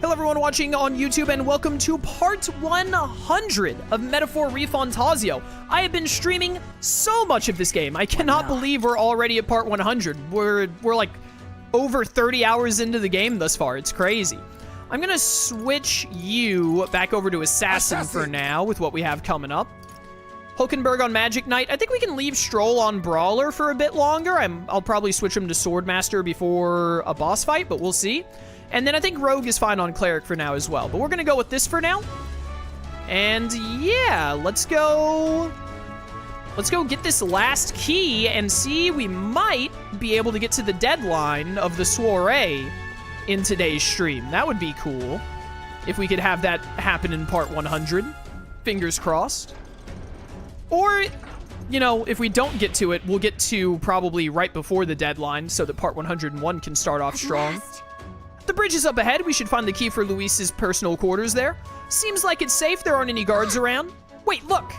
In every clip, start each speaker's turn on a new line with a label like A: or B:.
A: Hello everyone watching on YouTube and welcome to part 100 of Metaphor ReFantazio. I have been streaming so much of this game. I cannot believe we're already at part 100. We're like over 30 hours into the game thus far. It's crazy. I'm gonna switch you back over to Assassin for now with what we have coming up. Hulkenberg on Magic Knight. I think we can leave Stroll on Brawler for a bit longer. I'll probably switch him to Swordmaster before a boss fight, but we'll see. And then I think Rogue is fine on Cleric for now as well. But we're going to go with this for now. And yeah, let's go get this last key and see. We might be able to get to the deadline of the Soiree in today's stream. That would be cool if we could have that happen in part 100. Fingers crossed. Or, you know, if we don't get to it, we'll get to probably right before the deadline so that part 101 can start off strong. The bridge is up ahead. We should find the key for Luis's personal quarters there. Seems like it's safe. There aren't any guards around. Wait, look.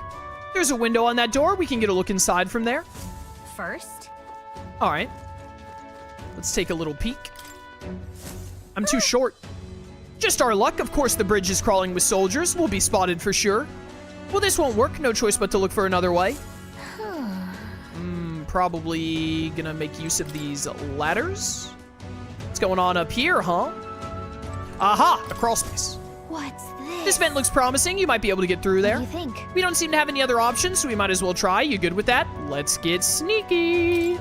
A: There's a window on that door. We can get a look inside from there.
B: First?
A: All right. Let's take a little peek. I'm too short. Just our luck. Of course, the bridge is crawling with soldiers. We'll be spotted for sure. Well, this won't work. No choice but to look for another way. Probably gonna make use of these ladders. What's going on up here, huh? Aha! A crawl space.
B: What's this?
A: This vent looks promising. You might be able to get through there.
B: What do you think?
A: We don't seem to have any other options, so we might as well try. You good with that? Let's get sneaky.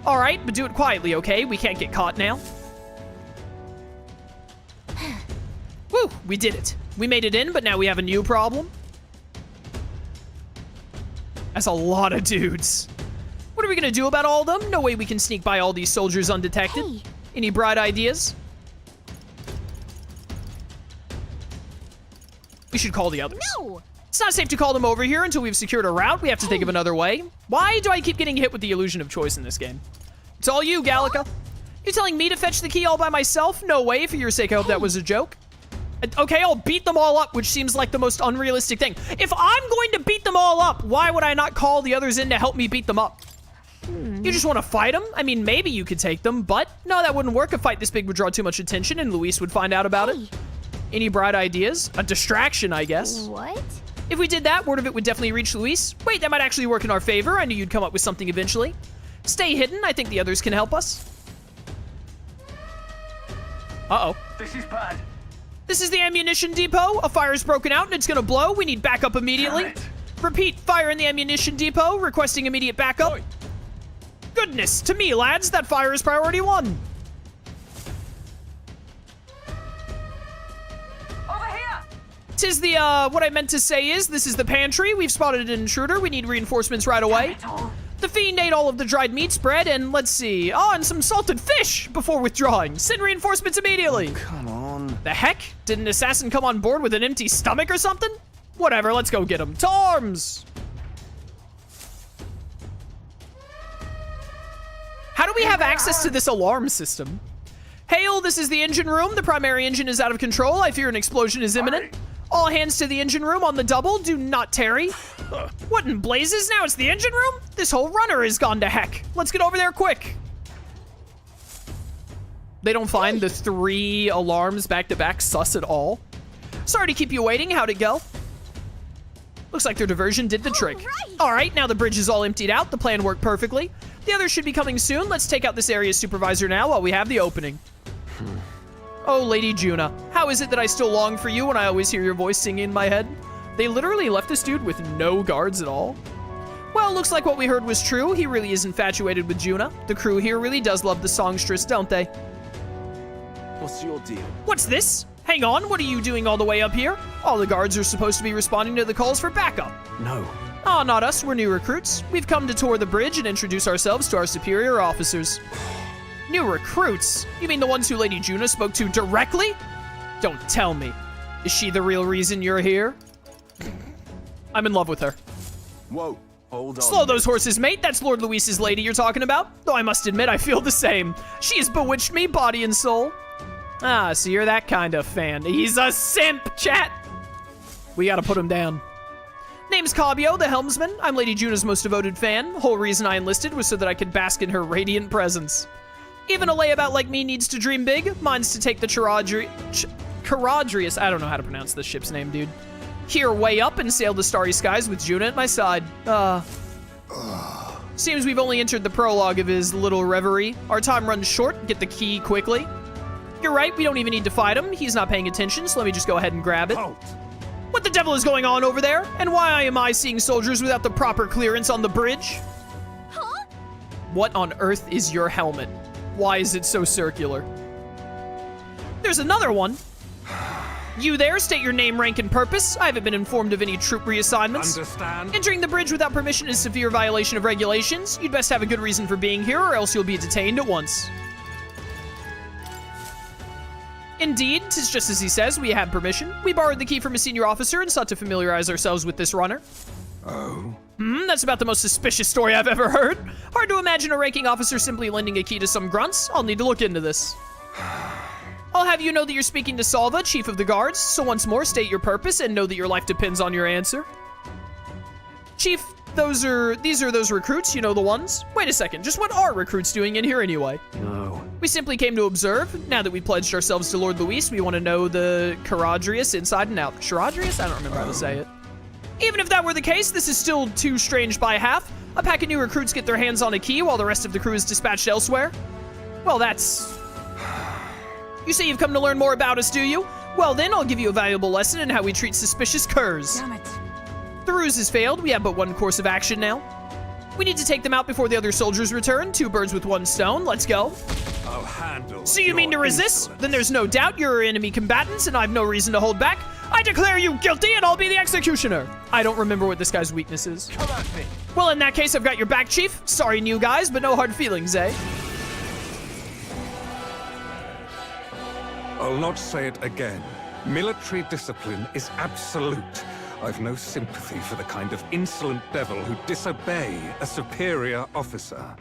A: All right, but do it quietly, okay? We can't get caught now. Woo! We did it. We made it in, but now we have a new problem. That's a lot of dudes. What are we gonna do about all of them? No way we can sneak by all these soldiers undetected.
B: Hey.
A: Any bright ideas? We should call the others.
B: No!
A: It's not safe to call them over here until we've secured a route. We have to think of another way. Why do I keep getting hit with the illusion of choice in this game? It's all you, Gallica. You telling me to fetch the key all by myself? No way. For your sake, I hope that was a joke. Okay, I'll beat them all up, which seems like the most unrealistic thing. If I'm going to beat them all up, why would I not call the others in to help me beat them up? You just want to fight them? I mean, maybe you could take them, but no, that wouldn't work. A fight this big would draw too much attention, and Luis would find out about it. Any bright ideas? A distraction, I guess.
B: What?
A: If we did that, word of it would definitely reach Luis. Wait, that might actually work in our favor. I knew you'd come up with something eventually. Stay hidden. I think the others can help us. Uh-oh.
C: This is bad.
A: This is the ammunition depot. A fire's broken out and it's gonna blow. We need backup immediately. Repeat, fire in the ammunition depot. Requesting immediate backup.
C: Oi.
A: Goodness, to me, lads, that fire is priority 1.
C: Over here.
A: Tis the, what I meant to say is, this is the pantry. We've spotted an intruder. We need reinforcements right away. The fiend ate all of the dried meat spread, and let's see. Oh, and some salted fish before withdrawing. Send reinforcements immediately.
D: Come on.
A: The heck? Did an assassin come on board with an empty stomach or something? Whatever, let's go get him. To arms! How do we have access to this alarm system? Hail, this is the engine room. The primary engine is out of control. I fear an explosion is imminent. All hands to the engine room on the double. Do not tarry. What in blazes? Now it's the engine room? This whole runner has gone to heck. Let's get over there quick. They don't find the 3 alarms back to back sus at all. Sorry to keep you waiting. How'd it go? Looks like their diversion did the trick. All right, now the bridge is all emptied out. The plan worked perfectly. The others should be coming soon. Let's take out this area's supervisor now while we have the opening. Oh, Lady Juna, how is it that I still long for you when I always hear your voice singing in my head? They literally left this dude with no guards at all. Well, looks like what we heard was true. He really is infatuated with Juna. The crew here really does love the songstress, don't they?
D: What's your deal?
A: What's this? Hang on, what are you doing all the way up here? All the guards are supposed to be responding to the calls for backup.
D: No.
A: Aw, not us, we're new recruits. We've come to tour the bridge and introduce ourselves to our superior officers. New recruits? You mean the ones who Lady Juna spoke to directly? Don't tell me. Is she the real reason you're here? I'm in love with her.
D: Whoa. Hold on.
A: Slow those horses, mate. That's Lord Luis's lady you're talking about. Though I must admit, I feel the same. She has bewitched me, body and soul. Ah, so you're that kind of fan. He's a simp, chat. We gotta put him down. Name's Cabio, the helmsman. I'm Lady Juna's most devoted fan. The whole reason I enlisted was so that I could bask in her radiant presence. Even a layabout like me needs to dream big. Mine's to take the Caradrius, I don't know how to pronounce this ship's name, dude. Here way up and sail the starry skies with Juna at my side. Seems we've only entered the prologue of his little reverie. Our time runs short, get the key quickly. You're right, we don't even need to fight him. He's not paying attention, so let me just go ahead and grab it.
D: Halt.
A: What the devil is going on over there? And why am I seeing soldiers without the proper clearance on the bridge?
B: Huh?
A: What on earth is your helmet? Why is it so circular? There's another one. You there, state your name, rank, and purpose. I haven't been informed of any troop reassignments.
D: Understand?
A: Entering the bridge without permission is a severe violation of regulations. You'd best have a good reason for being here, or else you'll be detained at once. Indeed, 'tis just as he says, we have permission. We borrowed the key from a senior officer and sought to familiarize ourselves with this runner.
D: Oh.
A: That's about the most suspicious story I've ever heard. Hard to imagine a ranking officer simply lending a key to some grunts. I'll need to look into this. I'll have you know that you're speaking to Salva, Chief of the Guards, so once more state your purpose and know that your life depends on your answer. Chief, these are those recruits, you know the ones? Wait a second, just what are recruits doing in here anyway?
D: No.
A: We simply came to observe. Now that we pledged ourselves to Lord Luis, we want to know the Caradrius inside and out. Caradrius? I don't remember how to say it. Even if that were the case, this is still too strange by half. A pack of new recruits get their hands on a key while the rest of the crew is dispatched elsewhere. Well, that's... You say you've come to learn more about us, do you? Well then, I'll give you a valuable lesson in how we treat suspicious curs.
B: Damn it.
A: The ruse has failed. We have but one course of action now. We need to take them out before the other soldiers return. 2 birds with 1 stone. Let's go.
D: I'll handle.
A: So you mean to
D: your
A: resist?
D: insolence.
A: Then there's no doubt you're enemy combatants, and I've no reason to hold back. I declare you guilty, and I'll be the executioner. I don't remember what this guy's weakness is.
D: Come at me.
A: Well, in that case, I've got your back, Chief. Sorry, new guys, but no hard feelings, eh?
C: I'll not say it again. Military discipline is absolute. I've no sympathy for the kind of insolent devil who disobey a superior officer.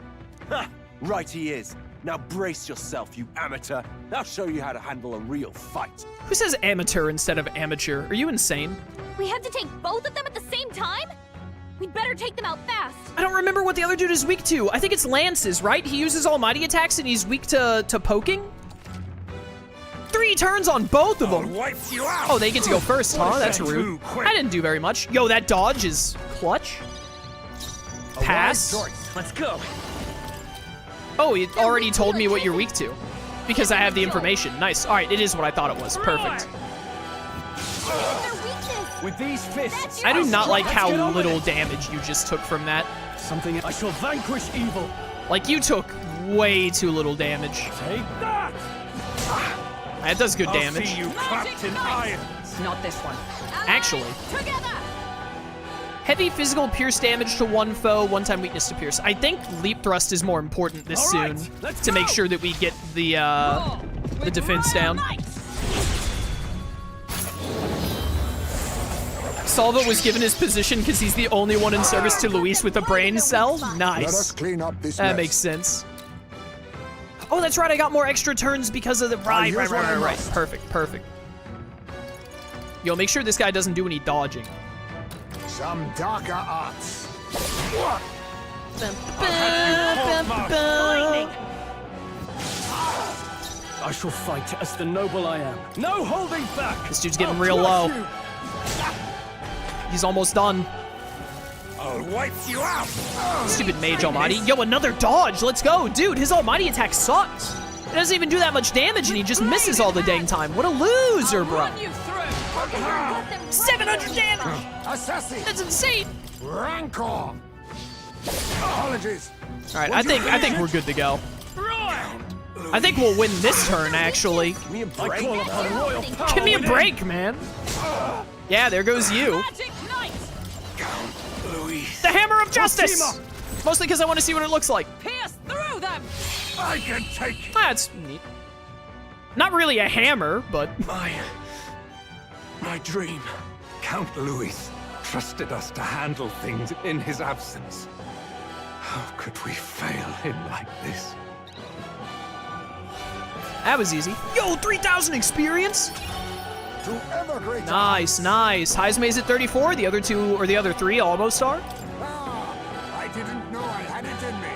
D: Ha! Right he is. Now brace yourself, you amateur. I'll show you how to handle a real fight.
A: Who says amateur instead of amateur? Are you insane?
B: We have to take both of them at the same time? We'd better take them out fast.
A: I don't remember what the other dude is weak to. I think it's lances, right? He uses almighty attacks and he's weak to poking? 3 turns on both of them.
C: Wipe you out!
A: Oh, they get to go first, huh? That's rude.
C: Too quick.
A: I didn't do very much. Yo, that dodge is clutch. Pass.
D: Let's go.
A: Oh, he already told me what you're weak to. Because I have the information. Nice. All right, it is what I thought it was. Perfect.
B: Their weakness.
D: With these fists,
A: I do not like how little damage you just took from that.
D: something I shall vanquish evil.
A: Like, you took way too little damage.
D: Take that!
A: That does good
C: I'll
A: damage.
C: see you trapped in iron.
E: Not this one.
A: Actually.
B: Together.
A: Heavy physical pierce damage to 1 foe, 1-time weakness to pierce. I think leap thrust is more important this
D: All right,
A: soon
D: let's
A: to make
D: go.
A: sure that we get the defense down. Salva was given his position because he's the only one in service to Luis with a brain cell.
F: Let us
A: Nice.
F: clean up this
A: That
F: mess.
A: makes sense. Oh, that's right. I got more extra turns because of the right.
F: here's what I
A: Right.
F: must.
A: Perfect. Yo, make sure this guy doesn't do any dodging.
F: Some darker arts.
D: I shall fight as the noble I am. No holding back!
A: This dude's getting real low. He's almost done.
C: I'll wipe you out.
A: Stupid mage almighty. Yo, another dodge. Let's go. Dude, his almighty attack sucks. It doesn't even do that much damage and he just misses all the dang time. What a loser, bro. 700 damage.
F: Assassin!
A: That's insane.
F: Rancor! Apologies.
A: All right, I think we're good to go. I think we'll win this turn, actually.
D: Give me a break. I call upon royal power.
A: Give me a break, man. Yeah, there goes you. The Hammer of Justice! Mostly because I want to see what it looks like.
E: Pierce through them!
C: I can take
A: That's neat. Not really a hammer, but...
C: my dream. Count Louis trusted us to handle things in his absence. How could we fail him like this?
A: That was easy. Yo, 3,000 experience?
F: To ever greater.
A: Nice. Heismay's at 34. The other 2, or the other 3 almost are.
F: Ah, I didn't know I had it in me.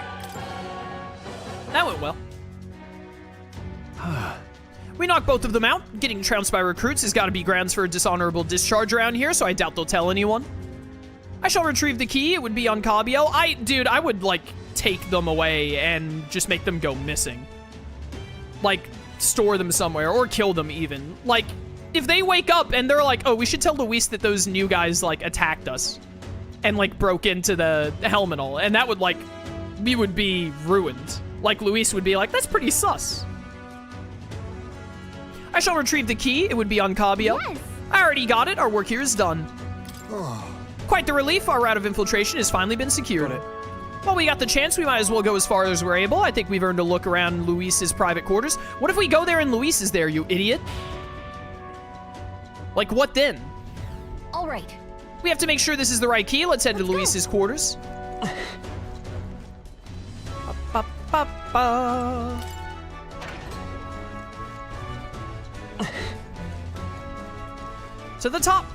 A: That went well. We knock both of them out. Getting trounced by recruits has got to be grounds for a dishonorable discharge around here, so I doubt they'll tell anyone. I shall retrieve the key. It would be on Cabio. Dude, I would, like, take them away and just make them go missing. Like, store them somewhere, or kill them even. Like, if they wake up and they're like, oh, we should tell Luis that those new guys, like, attacked us and, like, broke into the Helminal, and that would, like, we would be ruined. Like, Luis would be like, that's pretty sus. I shall retrieve the key. It would be on Cabio.
B: Yes.
A: I already got it. Our work here is done. Quite the relief. Our route of infiltration has finally been secured. While we got the chance, we might as well go as far as we're able. I think we've earned a look around Luis's private quarters. What if we go there and Luis is there, you idiot? Like, what then?
B: All right.
A: We have to make sure this is the right key. Let's head to Luis's quarters. Ba-ba-ba-ba. To the top.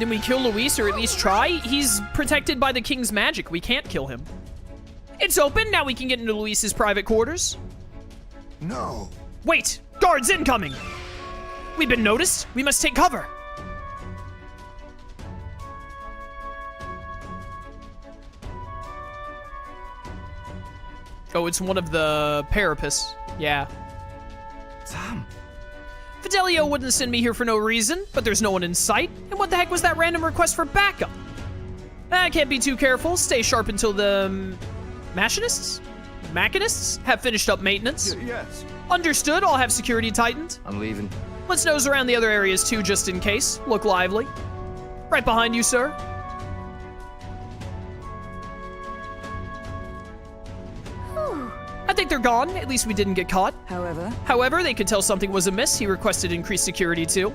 A: Then we kill Luis, or at least try. He's protected by the king's magic. We can't kill him. It's open. Now we can get into Luis's private quarters.
F: No.
A: Wait! Guards incoming! We've been noticed. We must take cover. Oh, it's one of the Parapists. Yeah.
D: Sam.
A: Fidelio wouldn't send me here for no reason, but there's no one in sight. And what the heck was that random request for backup? I can't be too careful. Stay sharp until the machinists have finished up maintenance.
D: Yes.
A: Understood. I'll have security tightened.
D: I'm leaving.
A: Let's nose around the other areas too, just in case. Look lively. Right behind you, sir. I think they're gone. At least we didn't get caught. However, they could tell something was amiss. He requested increased security too.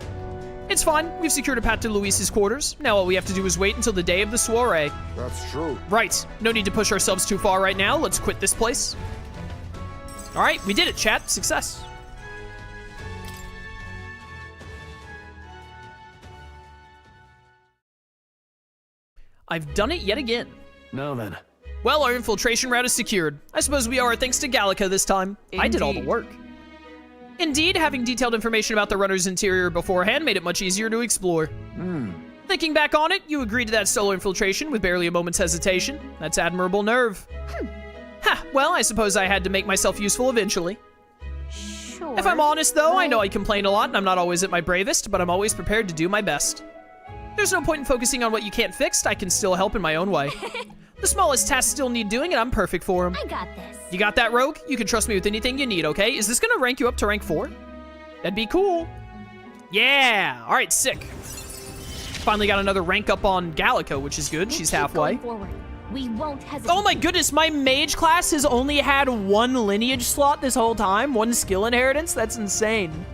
A: It's fine. We've secured a path to Luis's quarters. Now all we have to do is wait until the day of the soiree.
F: That's true.
A: Right. No need to push ourselves too far right now. Let's quit this place. All right, we did it, chat. Success. I've done it yet again.
D: No, then.
A: Well, our infiltration route is secured. I suppose we are thanks to Gallica this time. I did all the work. Indeed, having detailed information about the runner's interior beforehand made it much easier to explore. Thinking back on it, you agreed to that solo infiltration with barely a moment's hesitation. That's admirable nerve. Ha, well, I suppose I had to make myself useful eventually.
B: Sure.
A: If I'm honest, though, I know I complain a lot and I'm not always at my bravest, but I'm always prepared to do my best. There's no point in focusing on what you can't fix. I can still help in my own way. The smallest tasks still need doing, and I'm perfect for them.
B: I got this.
A: You got that, Rogue? You can trust me with anything you need, okay? Is this gonna rank you up to rank 4? That'd be cool. Yeah! All right, sick. Finally got another rank up on Gallica, which is good. She's halfway.
B: Going forward. We won't hesitate.
A: Oh my goodness, my mage class has only had one lineage slot this whole time. One skill inheritance? That's insane.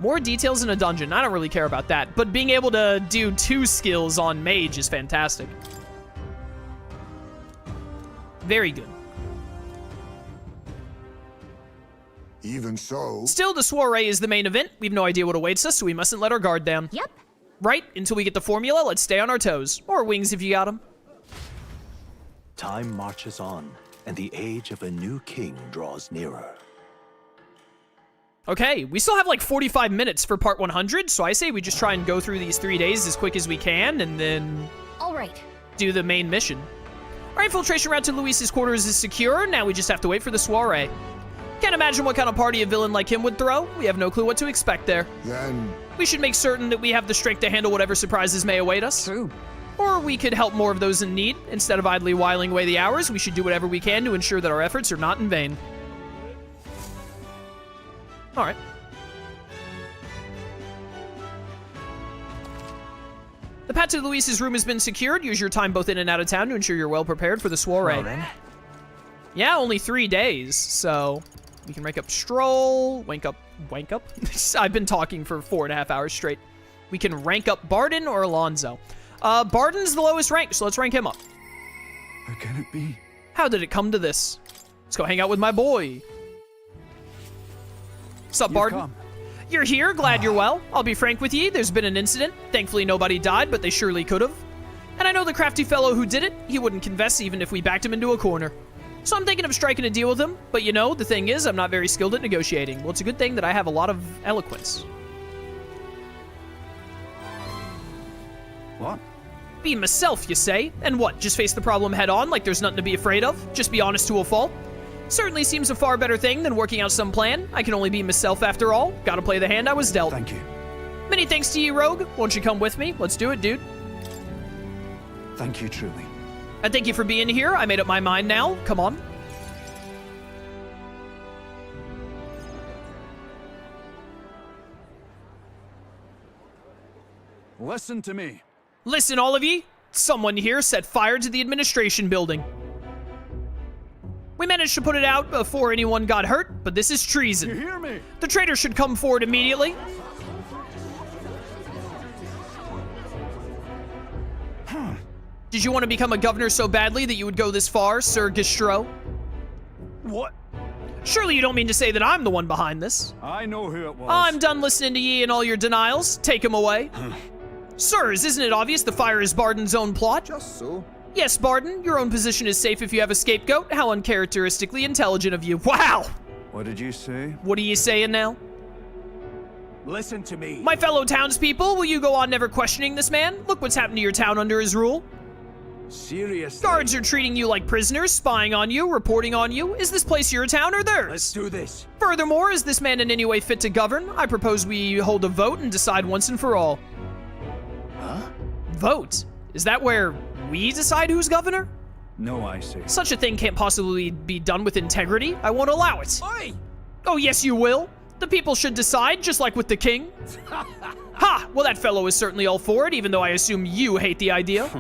A: More details in a dungeon. I don't really care about that. But being able to do 2 skills on mage is fantastic. Very good.
F: Even so.
A: Still, the soiree is the main event. We've no idea what awaits us, so we mustn't let our guard down.
B: Yep.
A: Right, until we get the formula, let's stay on our toes. Or wings if you got them.
G: Time marches on, and the age of a new king draws nearer.
A: Okay, we still have like 45 minutes for part 100, so I say we just try and go through these 3 days as quick as we can, and then
B: All right.
A: do the main mission. Our infiltration route to Luis's quarters is secure. Now we just have to wait for the soiree. Can't imagine what kind of party a villain like him would throw. We have no clue what to expect there.
F: Then.
A: We should make certain that we have the strength to handle whatever surprises may await us.
E: True.
A: Or we could help more of those in need. Instead of idly whiling away the hours, we should do whatever we can to ensure that our efforts are not in vain. All right. The path to Luis's room has been secured. Use your time both in and out of town to ensure you're well prepared for the soiree.
G: Well then.
A: Yeah, only 3 days, so we can rank up Stroll, wank up? I've been talking for 4.5 hours straight. We can rank up Barden or Alonzo. Barden's the lowest rank, so let's rank him up.
D: How can it be?
A: How did it come to this? Let's go hang out with my boy. Sup, Barden?
D: Come.
A: You're here, glad you're well. I'll be frank with ye, there's been an incident. Thankfully nobody died, but they surely could have. And I know the crafty fellow who did it, he wouldn't confess even if we backed him into a corner. So I'm thinking of striking a deal with him, but you know, the thing is, I'm not very skilled at negotiating. Well, it's a good thing that I have a lot of eloquence.
G: What?
A: Be myself, you say? And what, just face the problem head on like there's nothing to be afraid of? Just be honest to a fault? Certainly seems a far better thing than working out some plan. I can only be myself after all. Gotta play the hand I was dealt.
G: Thank you.
A: Many thanks to you, Rogue. Won't you come with me? Let's do it, dude.
G: Thank you truly.
A: I thank you for being here. I made up my mind now. Come on.
G: Listen to me.
A: Listen, all of ye. Someone here set fire to the administration building. We managed to put it out before anyone got hurt, but this is treason.
G: You hear me?
A: The traitor should come forward immediately. Did you want to become a governor so badly that you would go this far, Sir Gistro?
G: What?
A: Surely you don't mean to say that I'm the one behind this.
G: I know who it was.
A: I'm done listening to ye and all your denials. Take him away. Sirs, isn't it obvious the fire is Barden's own plot?
F: Just so.
A: Yes, Barden, your own position is safe if you have a scapegoat. How uncharacteristically intelligent of you. Wow!
G: What did you say?
A: What are you saying now?
D: Listen to me.
A: My fellow townspeople, will you go on never questioning this man? Look what's happened to your town under his rule.
D: Seriously.
A: Guards are treating you like prisoners, spying on you, reporting on you. Is this place your town or theirs?
D: Let's do this.
A: Furthermore, is this man in any way fit to govern? I propose we hold a vote and decide once and for all.
G: Huh?
A: Vote? Is that where we decide who's governor?
G: No, I see.
A: Such a thing can't possibly be done with integrity. I won't allow it.
D: Oi!
A: Oh, yes, you will. The people should decide, just like with the king. Ha! Well, that fellow is certainly all for it, even though I assume you hate the idea.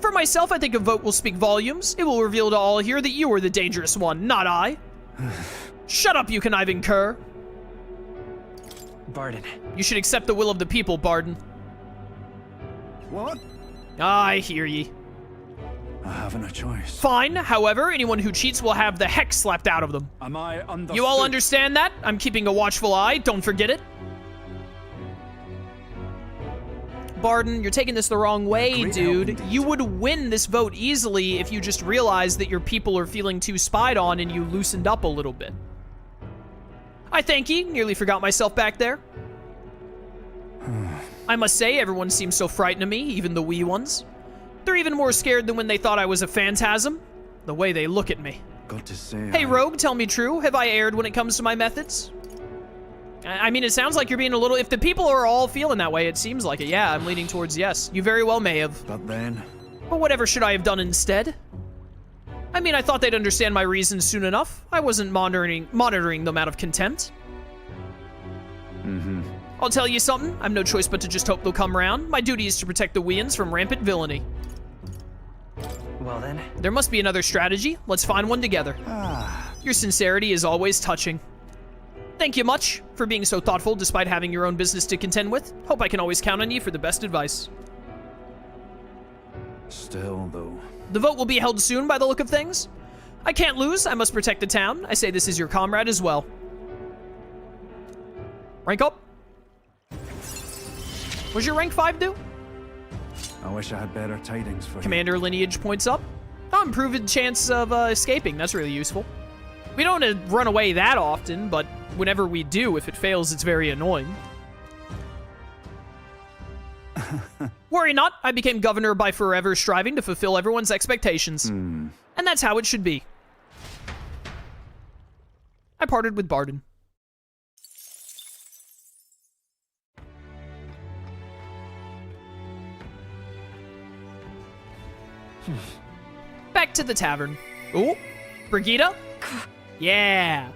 A: For myself, I think a vote will speak volumes. It will reveal to all here that you are the dangerous one, not I. Shut up, you conniving cur.
H: Barden.
A: You should accept the will of the people, Barden.
G: What?
A: I hear ye.
G: I haven't a choice.
A: Fine, however, anyone who cheats will have the heck slapped out of them.
G: Am I understood?
A: You all understand that? I'm keeping a watchful eye, don't forget it. Barden, you're taking this the wrong way,
G: Great
A: dude.
G: help indeed.
A: You would win this vote easily if you just realized that your people are feeling too spied on and you loosened up a little bit. I thank ye. Nearly forgot myself back there. I must say, everyone seems so frightened of me, even the wee ones. They're even more scared than when they thought I was a phantasm. The way they look at me.
G: Got to say.
A: Hey, Rogue, tell me true. Have I erred when it comes to my methods? I mean, it sounds like you're being a little... If the people are all feeling that way, it seems like it. Yeah, I'm leaning towards yes. You very well may have.
G: But then.
A: But whatever should I have done instead? I mean, I thought they'd understand my reasons soon enough. I wasn't monitoring them out of contempt.
G: Mm-hmm.
A: I'll tell you something. I've no choice but to just hope they'll come round. My duty is to protect the Weans from rampant villainy.
H: Well then.
A: There must be another strategy. Let's find one together. Your sincerity is always touching. Thank you much for being so thoughtful despite having your own business to contend with. Hope I can always count on you for the best advice.
G: Still, though.
A: The vote will be held soon by the look of things. I can't lose. I must protect the town. I say this is your comrade as well. Rank up. What's your rank 5 do?
G: I wish I had better tidings for
A: Commander lineage points up. Oh, improved chance of escaping. That's really useful. We don't want to run away that often, but whenever we do, if it fails, it's very annoying. Worry not, I became governor by forever striving to fulfill everyone's expectations. And that's how it should be. I parted with Barden. Back to the tavern. Ooh, Brigitte? Yeah.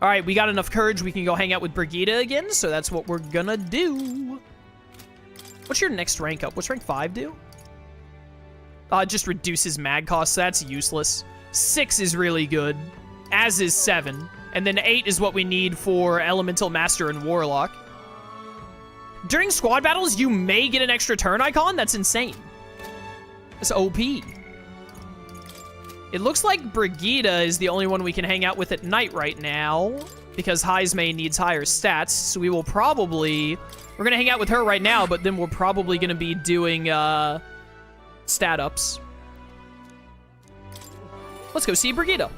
A: All right, we got enough courage. We can go hang out with Brigitte again, so that's what we're gonna do. What's your next rank up? What's rank 5 do? It just reduces mag costs. That's useless. 6 is really good, as is 7. And then 8 is what we need for Elemental Master and Warlock. During squad battles, you may get an extra turn icon. That's insane. That's OP. It looks like Brigitte is the only one we can hang out with at night right now, because Heismay needs higher stats, so we will probably... We're gonna hang out with her right now, but then we're probably gonna be doing, stat ups. Let's go see Brigitte.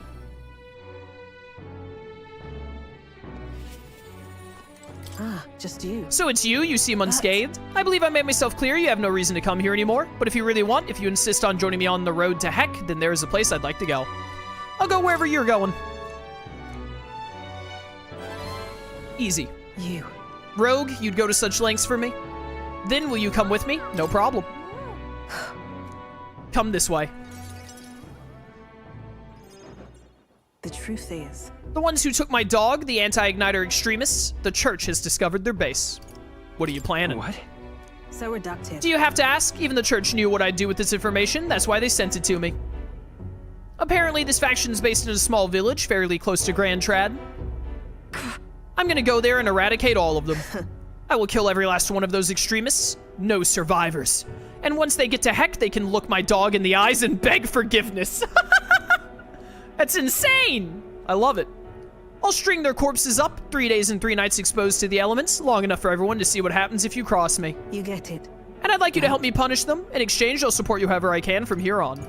E: Ah, just you.
A: So it's you? You seem unscathed. I believe I made myself clear. You have no reason to come here anymore. But if you really want, if you insist on joining me on the road to heck, then there is a place I'd like to go. I'll go wherever you're going. Easy.
E: You.
A: Rogue, you'd go to such lengths for me? Then will you come with me? No problem. Come this way.
E: The truth is...
A: The ones who took my dog, the anti-igniter extremists, the church has discovered their base. What are you planning?
H: What?
E: So reductive.
A: Do you have to ask? Even the church knew what I'd do with this information. That's why they sent it to me. Apparently, this faction is based in a small village fairly close to Grand Trad. I'm gonna go there and eradicate all of them. I will kill every last one of those extremists. No survivors. And once they get to heck, they can look my dog in the eyes and beg forgiveness. That's insane! I love it. I'll string their corpses up, 3 days and 3 nights exposed to the elements, long enough for everyone to see what happens if you cross me.
E: You get it.
A: And I'd like you to help me punish them. In exchange, I'll support you however I can from here on.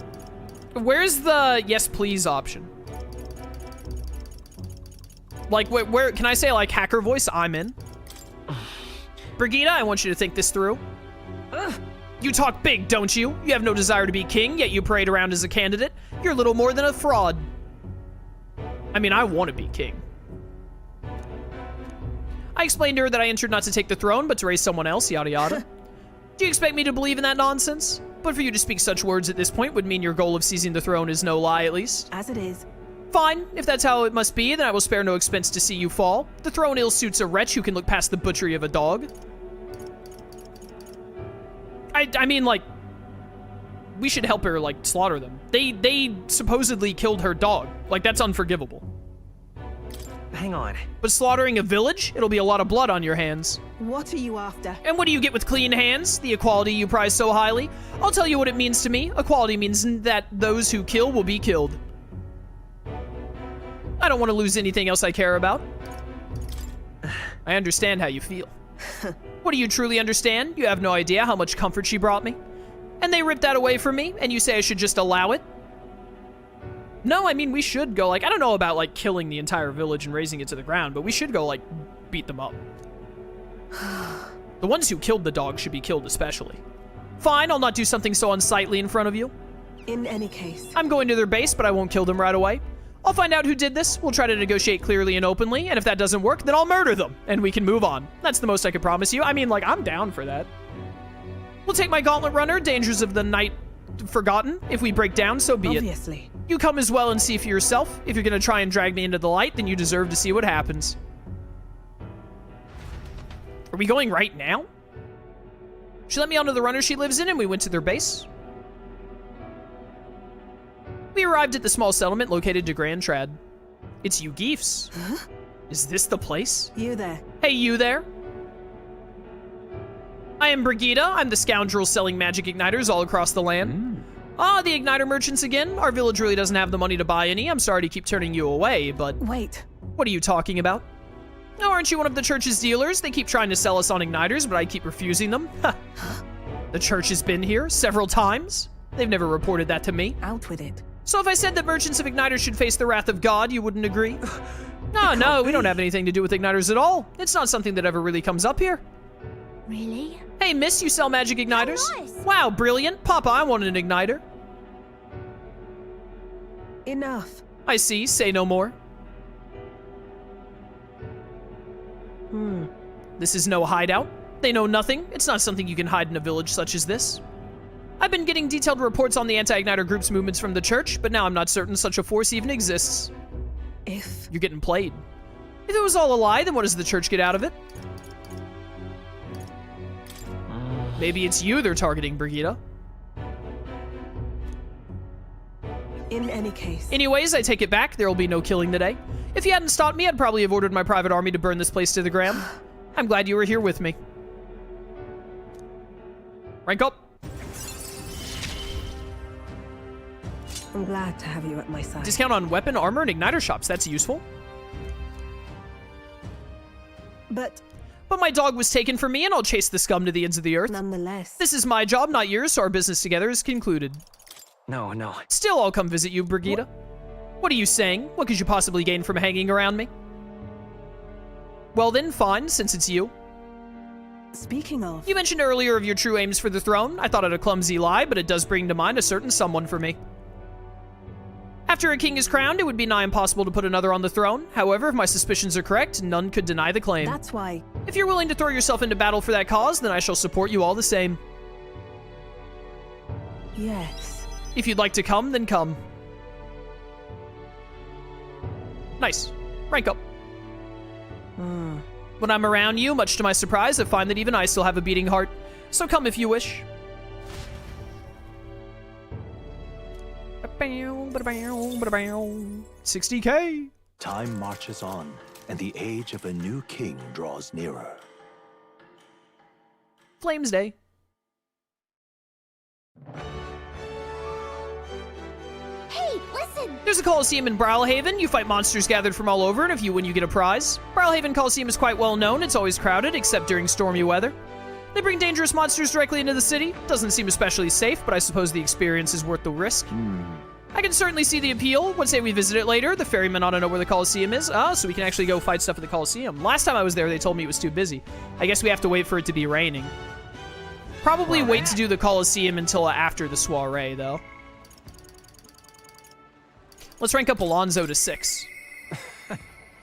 A: Where's the yes please option? Like, where can I say, like, hacker voice? I'm in. Brigitte, I want you to think this through. You talk big, don't you? You have no desire to be king, yet you parade around as a candidate. You're little more than a fraud. I mean, I want to be king. I explained to her that I entered not to take the throne, but to raise someone else, yada yada. Do you expect me to believe in that nonsense? But for you to speak such words at this point would mean your goal of seizing the throne is no lie, at least.
E: As it is.
A: Fine, if that's how it must be, then I will spare no expense to see you fall. The throne ill suits a wretch who can look past the butchery of a dog. I mean, like, we should help her, like, slaughter them. They supposedly killed her dog. Like, that's unforgivable.
H: Hang on.
A: But slaughtering a village? It'll be a lot of blood on your hands.
E: What are you after?
A: And what do you get with clean hands? The equality you prize so highly? I'll tell you what it means to me. Equality means that those who kill will be killed. I don't want to lose anything else I care about. I understand how you feel. What do you truly understand? You have no idea how much comfort she brought me. And they ripped that away from me, and you say I should just allow it? No, I mean, we should go, like, I don't know about, like, killing the entire village and razing it to the ground, but we should go, like, beat them up. The ones who killed the dog should be killed especially. Fine, I'll not do something so unsightly in front of you.
E: In any case.
A: I'm going to their base, but I won't kill them right away. I'll find out who did this, we'll try to negotiate clearly and openly, and if that doesn't work, then I'll murder them, and we can move on. That's the most I can promise you. I mean, like, I'm down for that. We'll take my gauntlet runner, dangers of the night forgotten. If we break down, so be it.
E: Obviously.
A: You come as well and see for yourself. If you're gonna try and drag me into the light, then you deserve to see what happens. Are we going right now? She let me onto the runner she lives in, and we went to their base. We arrived at the small settlement located to Grand Trad. It's you geefs.
E: Huh?
A: Is this the place?
E: You there.
A: Hey, you there. I am Brigitte. I'm the scoundrel selling magic igniters all across the land. Ah, the igniter merchants again. Our village really doesn't have the money to buy any. I'm sorry to keep turning you away, but...
E: Wait.
A: What are you talking about? Oh, aren't you one of the church's dealers? They keep trying to sell us on igniters, but I keep refusing them. The church has been here several times. They've never reported that to me.
E: Out with it.
A: So if I said that merchants of igniters should face the wrath of God, you wouldn't agree? No, we don't have anything to do with igniters at all. It's not something that ever really comes up here.
B: Really?
A: Hey, miss, you sell magic igniters?
B: How nice.
A: Wow, brilliant. Papa, I want an igniter.
E: Enough.
A: I see. Say no more. This is no hideout. They know nothing. It's not something you can hide in a village such as this. I've been getting detailed reports on the anti-igniter group's movements from the church, but now I'm not certain such a force even exists.
E: If...
A: You're getting played. If it was all a lie, then what does the church get out of it? Maybe it's you they're targeting, Brigitte.
E: In any case.
A: Anyways, I take it back. There will be no killing today. If you hadn't stopped me, I'd probably have ordered my private army to burn this place to the ground. I'm glad you were here with me. Rank up.
E: I'm glad to have you at my side.
A: Discount on weapon, armor, and igniter shops. That's useful.
E: But
A: my dog was taken from me, and I'll chase the scum to the ends of the earth.
E: nonetheless...
A: This is my job, not yours, so our business together is concluded.
H: No.
A: Still, I'll come visit you, Brigitte. What are you saying? What could you possibly gain from hanging around me? Well then, fine, since it's you.
E: Speaking of,
A: You mentioned earlier of your true aims for the throne. I thought it a clumsy lie, but it does bring to mind a certain someone for me. After a king is crowned, it would be nigh impossible to put another on the throne. However, if my suspicions are correct, none could deny the claim.
E: that's why.
A: If you're willing to throw yourself into battle for that cause, then I shall support you all the same.
E: Yes.
A: If you'd like to come, then come. Nice. Rank up. When I'm around you, much to my surprise, I find that even I still have a beating heart. So come if you wish. 60K.
G: Time marches on, and the age of a new king draws nearer.
A: Flames Day.
B: Hey, listen!
A: There's a Coliseum in Brawlhaven. You fight monsters gathered from all over, and if you win, you get a prize. Brawlhaven Coliseum is quite well known. It's always crowded, except during stormy weather. They bring dangerous monsters directly into the city. Doesn't seem especially safe, but I suppose the experience is worth the risk. I can certainly see the appeal. What say we visit it later? The ferryman ought to know where the Coliseum is. Ah, so we can actually go fight stuff at the Coliseum. Last time I was there, they told me it was too busy. I guess we have to wait for it to be raining. Probably wait to do the Coliseum until after the Soiree, though. Let's rank up Alonso to 6.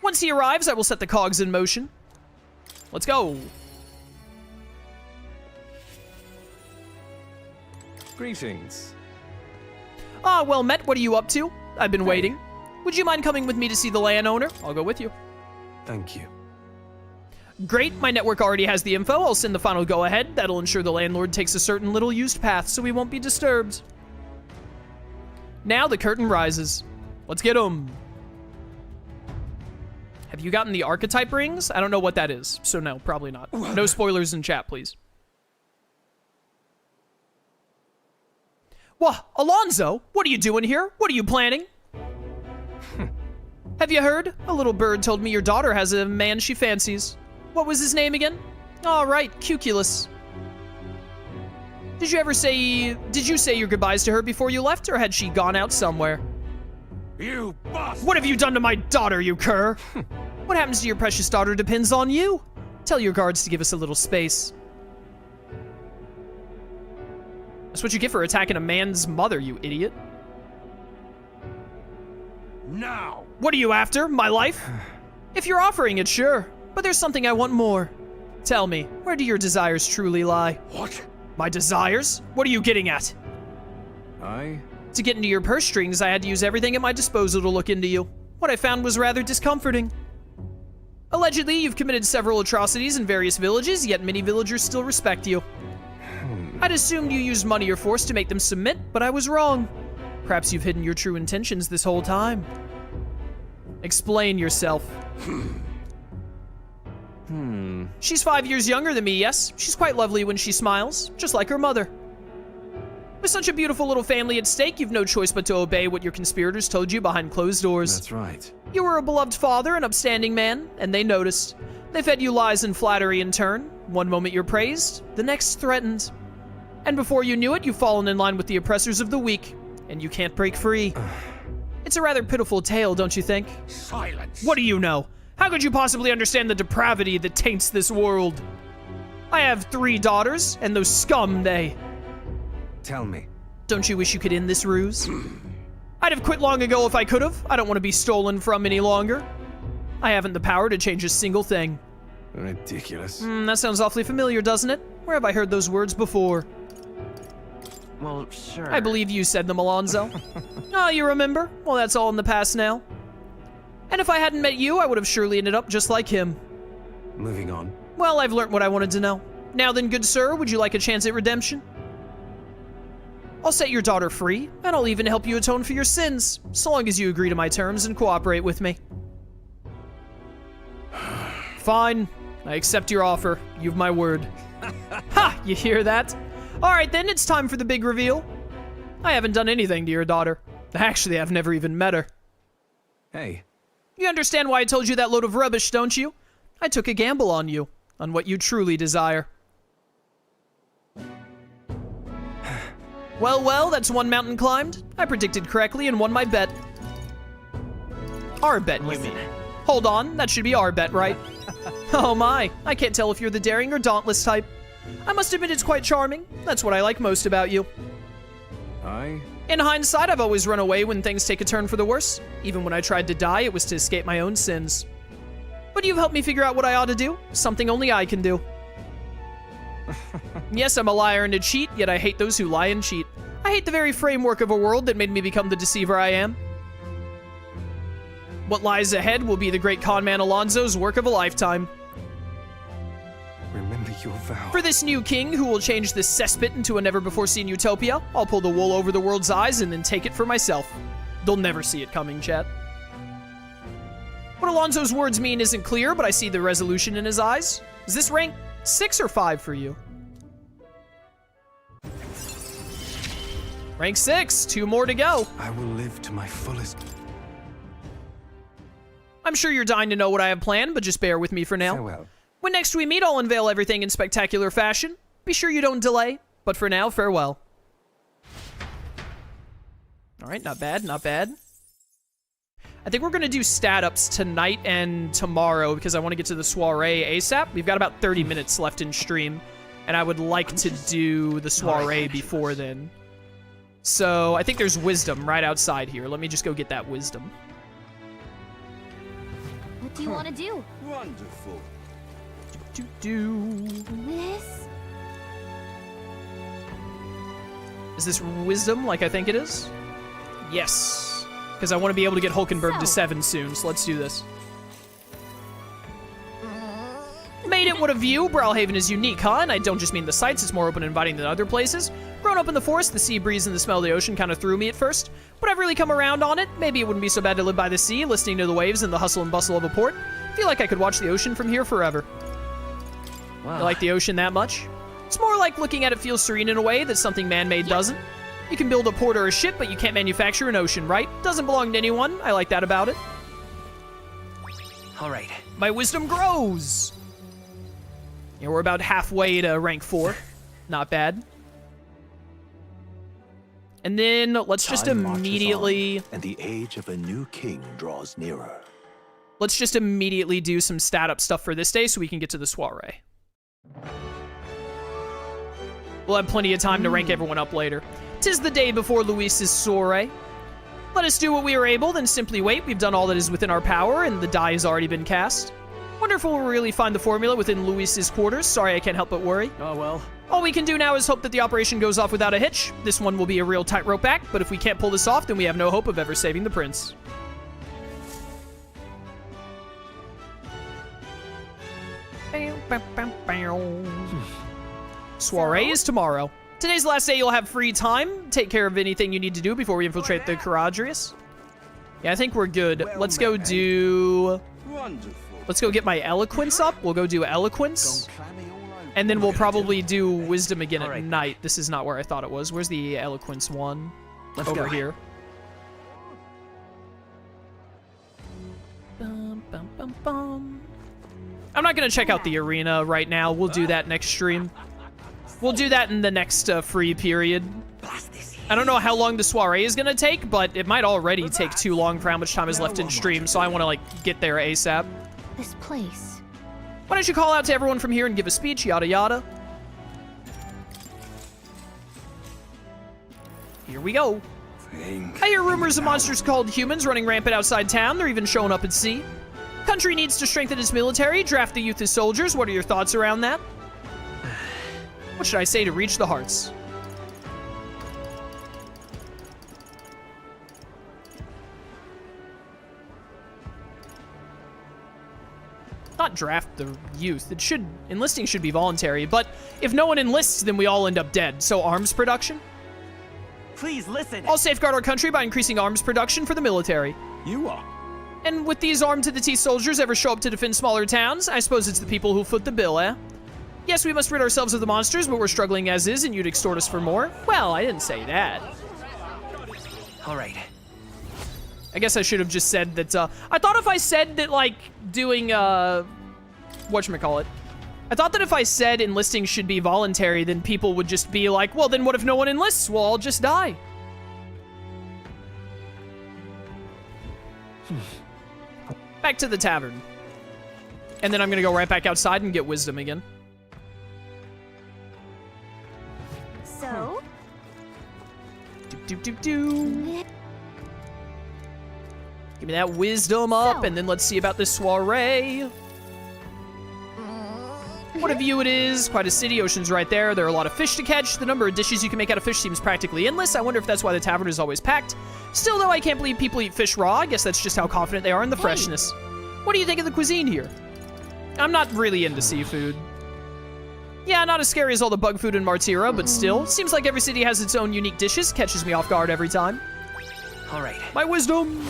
A: Once he arrives, I will set the cogs in motion. Let's go.
C: Greetings.
A: Ah, well met. What are you up to? I've been waiting. Would you mind coming with me to see the landowner? I'll go with you.
C: Thank you.
A: Great, my network already has the info. I'll send the final go-ahead. That'll ensure the landlord takes a certain little used path so we won't be disturbed. Now the curtain rises. Let's get 'em. Have you gotten the archetype rings? I don't know what that is, so no, probably not. No spoilers in chat, please. What, Alonso? What are you doing here? What are you planning? Have you heard? A little bird told me your daughter has a man she fancies. What was his name again? All right, Cuculus. Did you say your goodbyes to her before you left, or had she gone out somewhere?
C: You bastard!
A: What have you done to my daughter, you cur? What happens to your precious daughter depends on you. Tell your guards to give us a little space. That's what you get for attacking a man's mother, you idiot.
C: Now!
A: What are you after? My life? If you're offering it, sure. But there's something I want more. Tell me, where do your desires truly lie?
C: What?
A: My desires? What are you getting at? To get into your purse strings, I had to use everything at my disposal to look into you. What I found was rather discomforting. Allegedly, you've committed several atrocities in various villages, yet many villagers still respect you. I'd assumed you used money or force to make them submit, but I was wrong. Perhaps you've hidden your true intentions this whole time. Explain yourself. She's 5 years younger than me, yes. She's quite lovely when she smiles, just like her mother. With such a beautiful little family at stake, you've no choice but to obey what your conspirators told you behind closed doors.
C: That's right.
A: You were a beloved father, an upstanding man, and they noticed. They fed you lies and flattery in turn. One moment you're praised, the next threatened. And before you knew it, you've fallen in line with the oppressors of the weak, and you can't break free. It's a rather pitiful tale, don't you think?
C: Silence!
A: What do you know? How could you possibly understand the depravity that taints this world? I have 3 daughters, and those scum, they...
C: Tell me.
A: Don't you wish you could end this ruse? I'd have quit long ago if I could have. I don't want to be stolen from any longer. I haven't the power to change a single thing.
C: Ridiculous.
A: That sounds awfully familiar, doesn't it? Where have I heard those words before?
H: Well, sure.
A: I believe you said them, Alonso. Oh, you remember? Well, that's all in the past now. And if I hadn't met you, I would have surely ended up just like him.
C: Moving on.
A: Well, I've learnt what I wanted to know. Now then, good sir, would you like a chance at redemption? I'll set your daughter free, and I'll even help you atone for your sins, so long as you agree to my terms and cooperate with me. Fine. I accept your offer. You've my word. Ha! You hear that? Alright then, it's time for the big reveal. I haven't done anything to your daughter. Actually, I've never even met her.
C: Hey.
A: You understand why I told you that load of rubbish, don't you? I took a gamble on you, on what you truly desire. Well, that's one mountain climbed. I predicted correctly and won my bet. Our bet, you mean. Hold on, that should be our bet, right? Oh my, I can't tell if you're the daring or dauntless type. I must admit it's quite charming. That's what I like most about you. In hindsight, I've always run away when things take a turn for the worse. Even when I tried to die, it was to escape my own sins. But you've helped me figure out what I ought to do, something only I can do. Yes, I'm a liar and a cheat, yet I hate those who lie and cheat. I hate the very framework of a world that made me become the deceiver I am. What lies ahead will be the great conman Alonzo's work of a lifetime.
C: Remember your vow.
A: For this new king who will change this cesspit into a never-before-seen utopia, I'll pull the wool over the world's eyes and then take it for myself. They'll never see it coming, chat. What Alonzo's words mean isn't clear, but I see the resolution in his eyes. Is this rank 6 or 5 for you? Rank 6, 2 more to go.
C: I will live to my fullest.
A: I'm sure you're dying to know what I have planned, but just bear with me for now.
C: Farewell.
A: When next we meet, I'll unveil everything in spectacular fashion. Be sure you don't delay. But for now, farewell. Alright, not bad, not bad. I think we're going to do stat-ups tonight and tomorrow because I want to get to the soiree ASAP. We've got about 30 minutes left in stream, and I would like to do the soiree before then. So, I think there's wisdom right outside here. Let me just go get that wisdom.
B: What do you want to do?
D: Wonderful.
B: This?
A: Is this wisdom like I think it is? Yes. Because I want to be able to get Hulkenberg to 7 soon, so let's do this. Made it, what a view. Brawlhaven is unique, huh? And I don't just mean the sights, it's more open and inviting than other places. Growing up in the forest, the sea breeze and the smell of the ocean kind of threw me at first, but I've really come around on it. Maybe it wouldn't be so bad to live by the sea, listening to the waves and the hustle and bustle of a port. I feel like I could watch the ocean from here forever.
H: Wow.
A: You like the ocean that much? It's more like looking at it feels serene in a way that something man-made doesn't. You can build a port or a ship, but you can't manufacture an ocean, right? Doesn't belong to anyone. I like that about it.
H: All right.
A: My wisdom grows. Yeah, we're about halfway to rank 4. Not bad. And then let's just
G: Time marches
A: immediately...
G: on, and the age of a new king draws nearer.
A: Let's just immediately do some stat-up stuff for this day so we can get to the soiree. We'll have plenty of time to rank everyone up later. 'Tis the day before Luis's soiree. Let us do what we are able, then simply wait. We've done all that is within our power, and the die has already been cast. Wonder if we'll really find the formula within Luis's quarters. Sorry, I can't help but worry.
H: Oh, well.
A: All we can do now is hope that the operation goes off without a hitch. This one will be a real tightrope act, but if we can't pull this off, then we have no hope of ever saving the prince. Soiree is tomorrow. Today's the last day you'll have free time. Take care of anything you need to do before we infiltrate the Caradrius. Yeah, I think we're good. Let's go do...
D: Wonderful.
A: Let's go get my eloquence up. We'll go do eloquence. And then we'll probably do wisdom again at night. This is not where I thought it was. Where's the eloquence one?
H: Let's
A: Over
H: go.
A: here. Bum, bum, bum, bum. I'm not going to check out the arena right now. We'll do that next stream. We'll do that in the next free period. I don't know how long the soiree is going to take, but it might already take too long for how much time is left in stream, so I want to, like, get there ASAP.
B: This place.
A: Why don't you call out to everyone from here and give a speech, yada yada. Here we go. I hear rumors of monsters called humans running rampant outside town. They're even showing up at sea. Country needs to strengthen its military, draft the youth as soldiers. What are your thoughts around that? What should I say to reach the hearts? Not draft the youth. Enlisting should be voluntary, but if no one enlists, then we all end up dead. So arms production?
H: Please listen.
A: I'll safeguard our country by increasing arms production for the military.
D: You are.
A: And with these armed-to-the-teeth soldiers ever show up to defend smaller towns, I suppose it's the people who foot the bill, eh? Yes, we must rid ourselves of the monsters, but we're struggling as is, and you'd extort us for more? Well, I didn't say that.
H: All right.
A: I guess I should have just said that, I thought if I said that, like, doing, whatchamacallit? I thought that if I said enlisting should be voluntary, then people would just be like, well, then what if no one enlists? We'll all just die. Back to the tavern. And then I'm gonna go right back outside and get wisdom again.
B: So?
A: Do. Give me that wisdom up, and then let's see about this soiree. What a view it is. Quite a city. Ocean's right there. There are a lot of fish to catch. The number of dishes you can make out of fish seems practically endless. I wonder if that's why the tavern is always packed. Still, though, I can't believe people eat fish raw. I guess that's just how confident they are in the freshness. What do you think of the cuisine here? I'm not really into seafood. Yeah, not as scary as all the bug food in Martira, but still. Seems like every city has its own unique dishes. Catches me off guard every time.
H: All right.
A: My wisdom!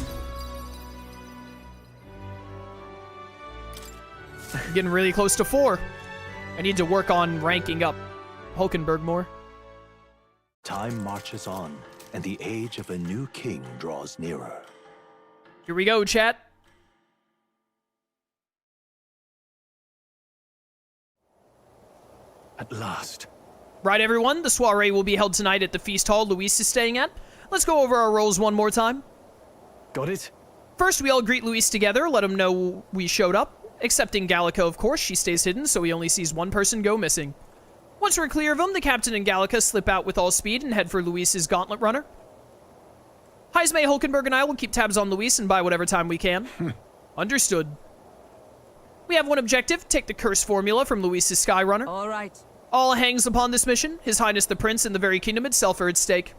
A: I'm getting really close to 4. I need to work on ranking up Hulkenberg more.
G: Time marches on, and the age of a new king draws nearer.
A: Here we go, chat.
G: At last.
A: Right, everyone, the soiree will be held tonight at the feast hall Luis is staying at. Let's go over our roles one more time.
G: Got it?
A: First, we all greet Luis together, let him know we showed up. Excepting Gallica, of course. She stays hidden, so he only sees one person go missing. Once we're clear of him, the captain and Gallica slip out with all speed and head for Luis's gauntlet runner. Heisme, Hulkenberg, and I will keep tabs on Luis and buy whatever time we can. Understood. We have one objective, take the curse formula from Luis's Sky Runner.
H: All right.
A: All hangs upon this mission. His Highness the Prince and the very kingdom itself are at stake.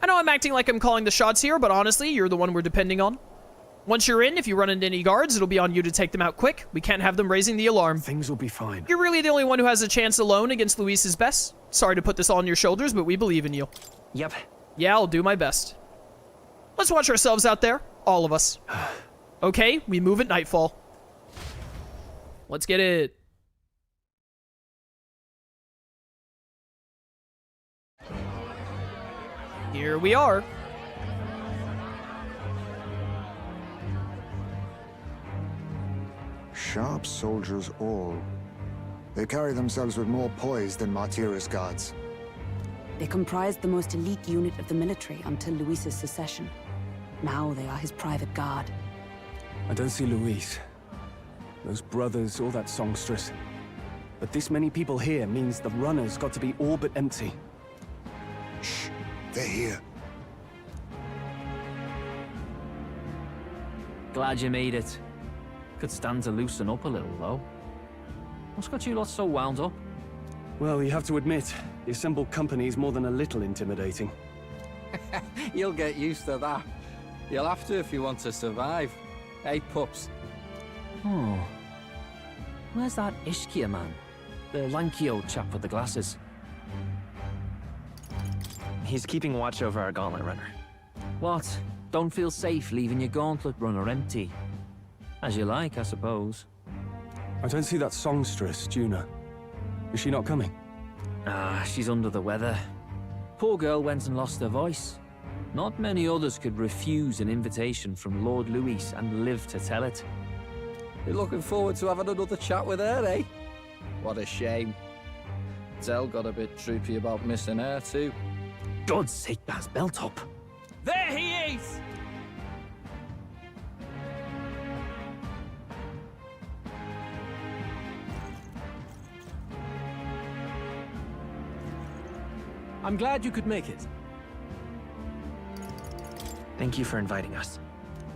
A: I know I'm acting like I'm calling the shots here, but honestly, you're the one we're depending on. Once you're in, if you run into any guards, it'll be on you to take them out quick. We can't have them raising the alarm.
G: Things will be fine.
A: You're really the only one who has a chance alone against Luis's best. Sorry to put this all on your shoulders, but we believe in you.
H: Yep.
A: Yeah, I'll do my best. Let's watch ourselves out there. All of us. Okay, we move at nightfall. Let's get it. Here we are.
F: Sharp soldiers all. They carry themselves with more poise than Martira's guards.
I: They comprised the most elite unit of the military until Luis's secession. Now they are his private guard.
J: I don't see Luis, those brothers, or that songstress. But this many people here means the runner's got to be all but empty.
F: Shh, they're here.
H: Glad you made it. Could stand to loosen up a little, though. What's got you lot so wound up?
J: Well, you have to admit, the assembled company is more than a little intimidating.
K: You'll get used to that. You'll have to if you want to survive. Hey, pups.
H: Oh. Where's that Ishkia man? The lanky old chap with the glasses.
L: He's keeping watch over our gauntlet runner.
H: What? Don't feel safe leaving your gauntlet runner empty? As you like, I suppose.
J: I don't see that songstress, Juna. Is she not coming?
H: Ah, she's under the weather. Poor girl went and lost her voice. Not many others could refuse an invitation from Lord Luis and live to tell it.
K: You're looking forward to having another chat with her, eh? What a shame. Zell got a bit droopy about missing her, too.
H: God's sake, that's belt up.
K: There he is!
J: I'm glad you could make it.
L: Thank you for inviting us.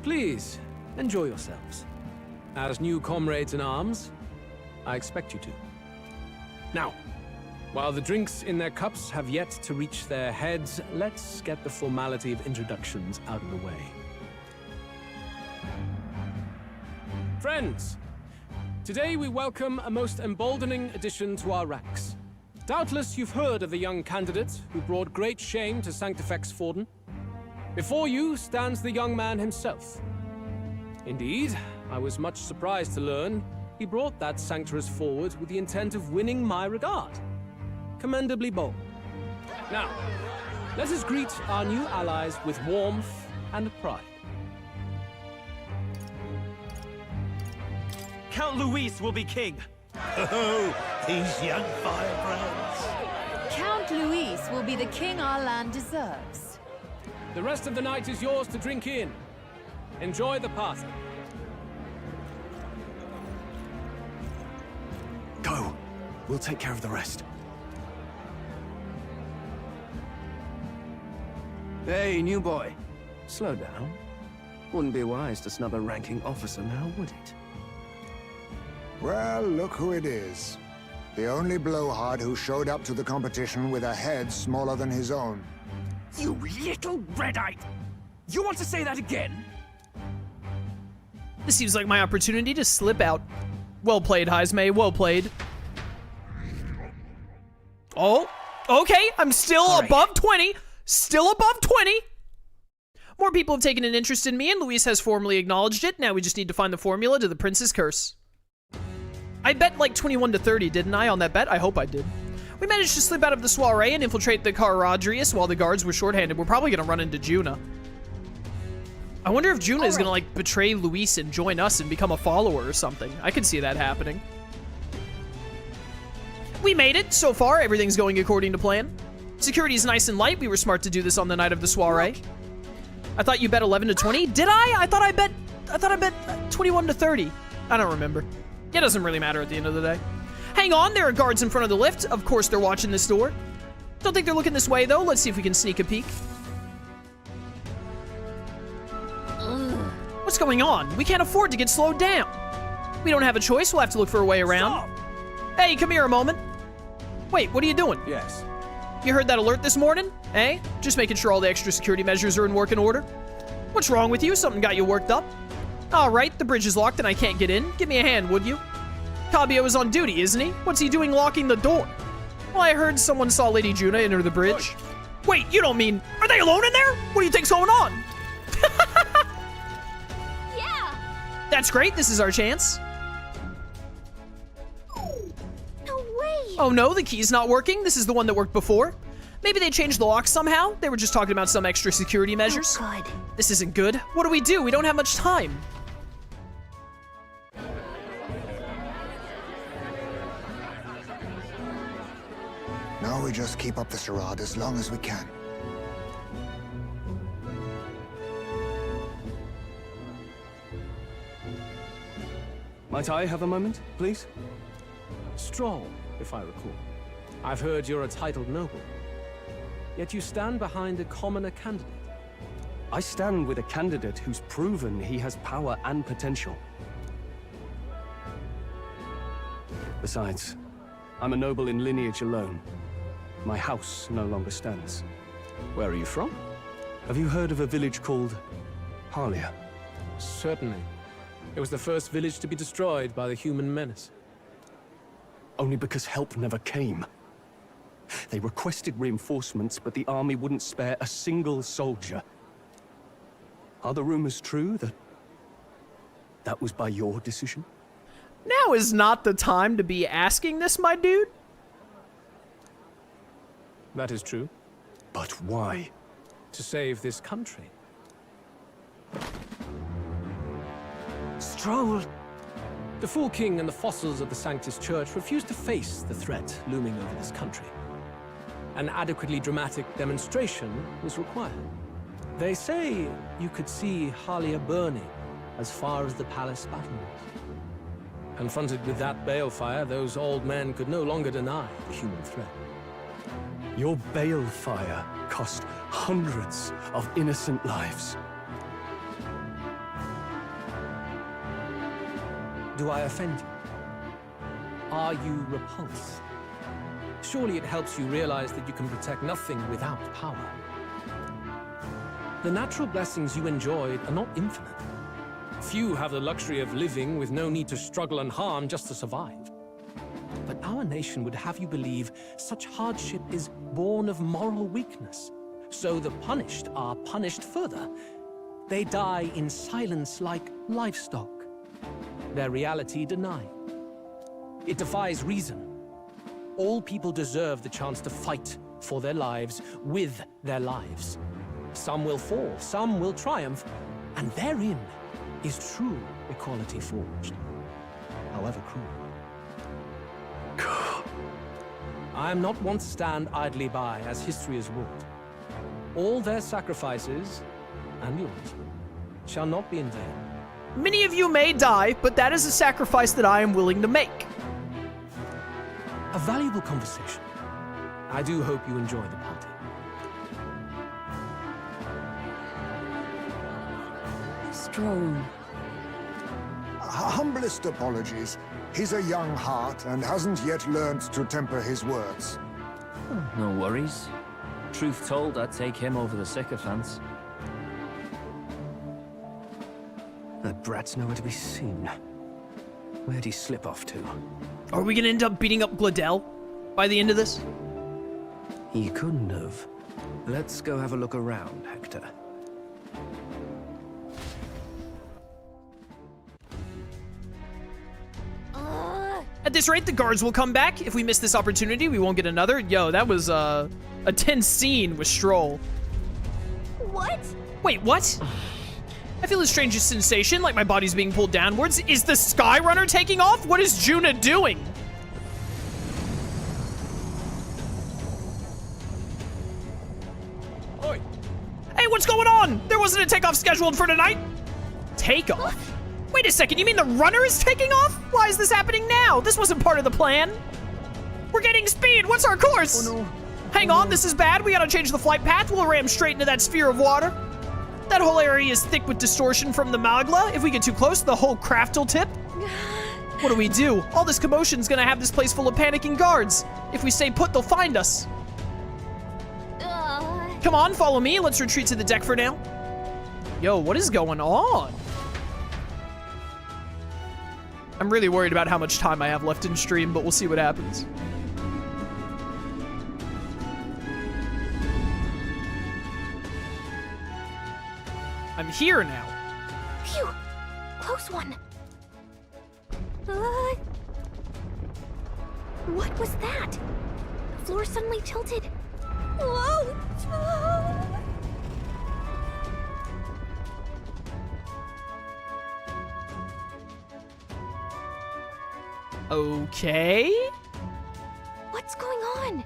J: Please, enjoy yourselves. As new comrades in arms, I expect you to. Now, while the drinks in their cups have yet to reach their heads, let's get the formality of introductions out of the way. Friends, today we welcome a most emboldening addition to our ranks. Doubtless you've heard of the young candidate who brought great shame to Sanctifex Forden. Before you stands the young man himself. Indeed, I was much surprised to learn he brought that sanctuary forward with the intent of winning my regard. Commendably bold. Now, let us greet our new allies with warmth and pride.
G: Count Luis will be king. Oh, these young firebrands.
B: Count Luis will be the king our land deserves.
J: The rest of the night is yours to drink in. Enjoy the party.
D: Go. We'll take care of the rest.
M: Hey, new boy. Slow down. Wouldn't be wise to snub a ranking officer now, would it?
F: Well, look who it is. The only blowhard who showed up to the competition with a head smaller than his own.
M: You little red-eyed! You want to say that again?
A: This seems like my opportunity to slip out. Well played, Heismay. Well played. Oh, okay. I'm still above 20. Still above 20. More people have taken an interest in me, and Luis has formally acknowledged it. Now we just need to find the formula to the Prince's Curse. I bet like 21 to 30, didn't I, on that bet? I hope I did. We managed to slip out of the Soiree and infiltrate the Caradrius while the guards were shorthanded. We're probably going to run into Juna. I wonder if Juna is going to, like, betray Luis and join us and become a follower or something. I could see that happening. We made it. So far, everything's going according to plan. Security is nice and light. We were smart to do this on the night of the Soiree. I thought you bet 11 to 20. Did I? I thought I bet 21 to 30. I don't remember. It doesn't really matter at the end of the day. Hang on, there are guards in front of the lift. Of course, they're watching this door. Don't think they're looking this way, though. Let's see if we can sneak a peek. What's going on? We can't afford to get slowed down. We don't have a choice. We'll have to look for a way around. Stop. Hey, come here a moment. Wait, what are you doing?
D: Yes.
A: You heard that alert this morning? Eh? Just making sure all the extra security measures are in working order. What's wrong with you? Something got you worked up? All right, the bridge is locked and I can't get in. Give me a hand, would you? Cabio is on duty, isn't he? What's he doing locking the door? Well, I heard someone saw Lady Juna enter the bridge. Wait, you don't mean... Are they alone in there? What do you think's going on?
B: Yeah!
A: That's great. This is our chance.
B: No way!
A: Oh no, the key's not working. This is the one that worked before. Maybe they changed the lock somehow. They were just talking about some extra security measures.
B: Oh, good.
A: This isn't good. What do? We don't have much time.
F: Now we just keep up the charade as long as we can.
M: Might I have a moment, please?
J: Stroll, if I recall. I've heard you're a titled noble. Yet you stand behind a commoner candidate.
M: I stand with a candidate who's proven he has power and potential. Besides, I'm a noble in lineage alone. My house no longer stands.
J: Where are you from?
M: Have you heard of a village called Harlia?
J: Certainly. It was the first village to be destroyed by the human menace.
M: Only because help never came. They requested reinforcements, but the army wouldn't spare a single soldier. Are the rumors true that was by your decision?
A: Now is not the time to be asking this, my dude.
J: That is true.
M: But why?
J: To save this country.
M: Stroll!
J: The Fool King and the fossils of the Sanctus Church refused to face the threat looming over this country. An adequately dramatic demonstration was required. They say you could see Harlia burning as far as the palace battlements. Confronted with that balefire, those old men could no longer deny the human threat.
M: Your balefire cost hundreds of innocent lives.
J: Do I offend you? Are you repulsed? Surely it helps you realize that you can protect nothing without power. The natural blessings you enjoyed are not infinite. Few have the luxury of living with no need to struggle and harm just to survive. But our nation would have you believe such hardship is born of moral weakness. So the punished are punished further. They die in silence like livestock. Their reality denied. It defies reason. All people deserve the chance to fight for their lives with their lives. Some will fall, some will triumph, and therein is true equality forged, however cruel. I am not one to stand idly by as history is wrought. All their sacrifices, and yours, shall not be in vain.
A: Many of you may die, but that is a sacrifice that I am willing to make.
J: a valuable conversation. I do hope you enjoy the party.
I: Strong.
F: Humblest apologies. He's a young heart and hasn't yet learned to temper his words.
H: No worries. Truth told, I'd take him over the sycophants.
M: That brat's nowhere to be seen. Where'd he slip off to?
A: Are we gonna end up beating up Gladell by the end of this?
M: He couldn't have. Let's go have a look around, Hector.
A: At this rate, the guards will come back. If we miss this opportunity, we won't get another. Yo, that was a tense scene with Stroll.
B: What?
A: Wait, what? I feel the strangest sensation, like my body's being pulled downwards. Is the Skyrunner taking off? What is Juna doing?
J: Oi!
A: Hey, what's going on? There wasn't a takeoff scheduled for tonight. Takeoff? Wait a second, you mean the runner is taking off? Why is this happening now? This wasn't part of the plan. We're getting speed. What's our course?
M: Oh no.
A: Hang on, this is bad. We gotta change the flight path. We'll ram straight into that sphere of water. That whole area is thick with distortion from the magma. If we get too close, the whole craft will tip. What do we do? All this commotion's gonna have this place full of panicking guards. If we stay put, they'll find us. Come on, follow me. Let's retreat to the deck for now. Yo, what is going on? I'm really worried about how much time I have left in stream, but we'll see what happens. I'm here now.
B: Phew! Close one. What was that? The floor suddenly tilted. Whoa!
A: Okay.
B: What's going on?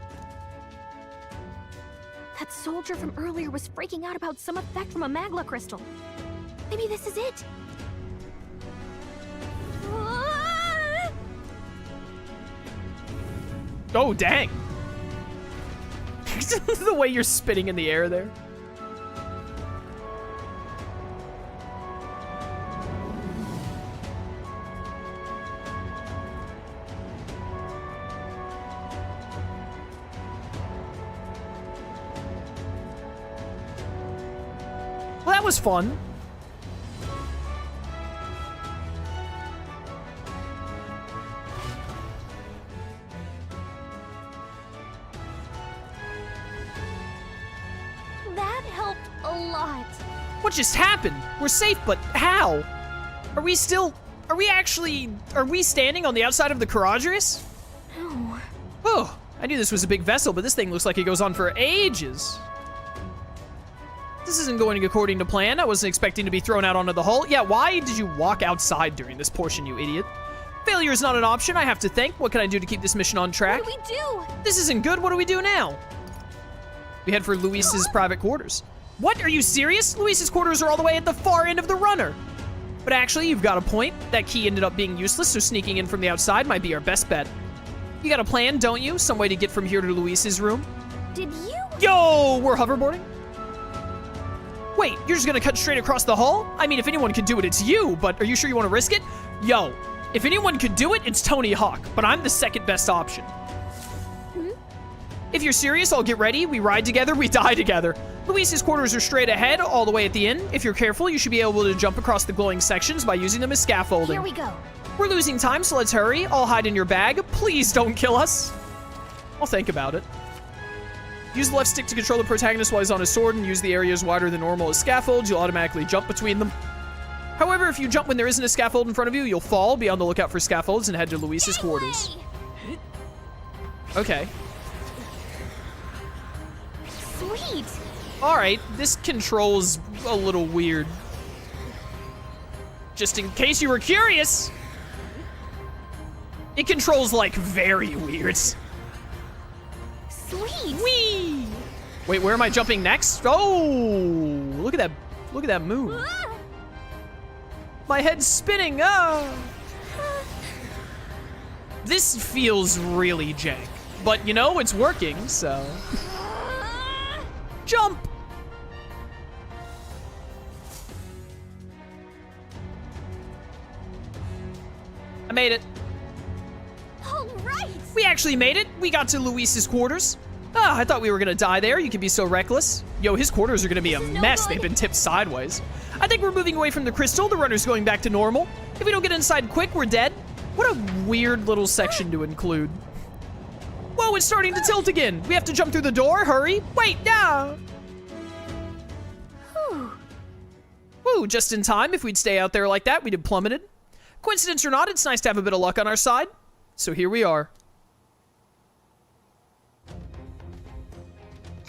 B: That soldier from earlier was freaking out about some effect from a magma crystal. Maybe this is it.
A: Oh, dang. The way you're spinning in the air there. Well, that was fun.
B: That helped a lot.
A: What just happened? We're safe, but how? Are we standing on the outside of the Caradrius?
B: No.
A: Oh, I knew this was a big vessel, but this thing looks like it goes on for ages. This isn't going according to plan. I wasn't expecting to be thrown out onto the hull. Yeah, why did you walk outside during this portion, you idiot? Failure is not an option, I have to think. What can I do to keep this mission on track?
B: What do we do?
A: This isn't good. What do we do now? We head for Luis's private quarters. What? Are you serious? Luis's quarters are all the way at the far end of the runner. But actually, you've got a point. That key ended up being useless, so sneaking in from the outside might be our best bet. You got a plan, don't you? Some way to get from here to Luis's room?
B: Did you?
A: Yo, we're hoverboarding? Wait, you're just gonna cut straight across the hull? I mean, if anyone could do it, it's you, but are you sure you want to risk it? Yo, if anyone could do it, it's Tony Hawk, but I'm the second best option. If you're serious, I'll get ready. We ride together, we die together. Luis's quarters are straight ahead, all the way at the end. If you're careful, you should be able to jump across the glowing sections by using them as scaffolding.
B: Here we go.
A: We're losing time, so let's hurry. I'll hide in your bag. Please don't kill us. I'll think about it. Use the left stick to control the protagonist while he's on his sword, and use the areas wider than normal as scaffolds. You'll automatically jump between them. However, if you jump when there isn't a scaffold in front of you, you'll fall. Be on the lookout for scaffolds and head to Luis's quarters. Okay.
B: Sweet.
A: All right, this control's a little weird. Just in case you were curious, it controls like very weird.
B: Sweet.
A: Whee! Wait, where am I jumping next? Oh, look at that! Look at that move. My head's spinning. Ah! This feels really jank. But, you know, it's working, so... Jump! I made it.
B: All right.
A: We actually made it. We got to Luis's quarters. Ah, I thought we were gonna die there. You can be so reckless. Yo, his quarters are gonna be a mess. They've been tipped sideways. I think we're moving away from the crystal. The runner's going back to normal. If we don't get inside quick, we're dead. What a weird little section to include. Whoa, it's starting to tilt again. We have to jump through the door. Hurry. Wait, no. Woo, just in time. If we'd stay out there like that, we'd have plummeted. Coincidence or not, it's nice to have a bit of luck on our side. So here we are.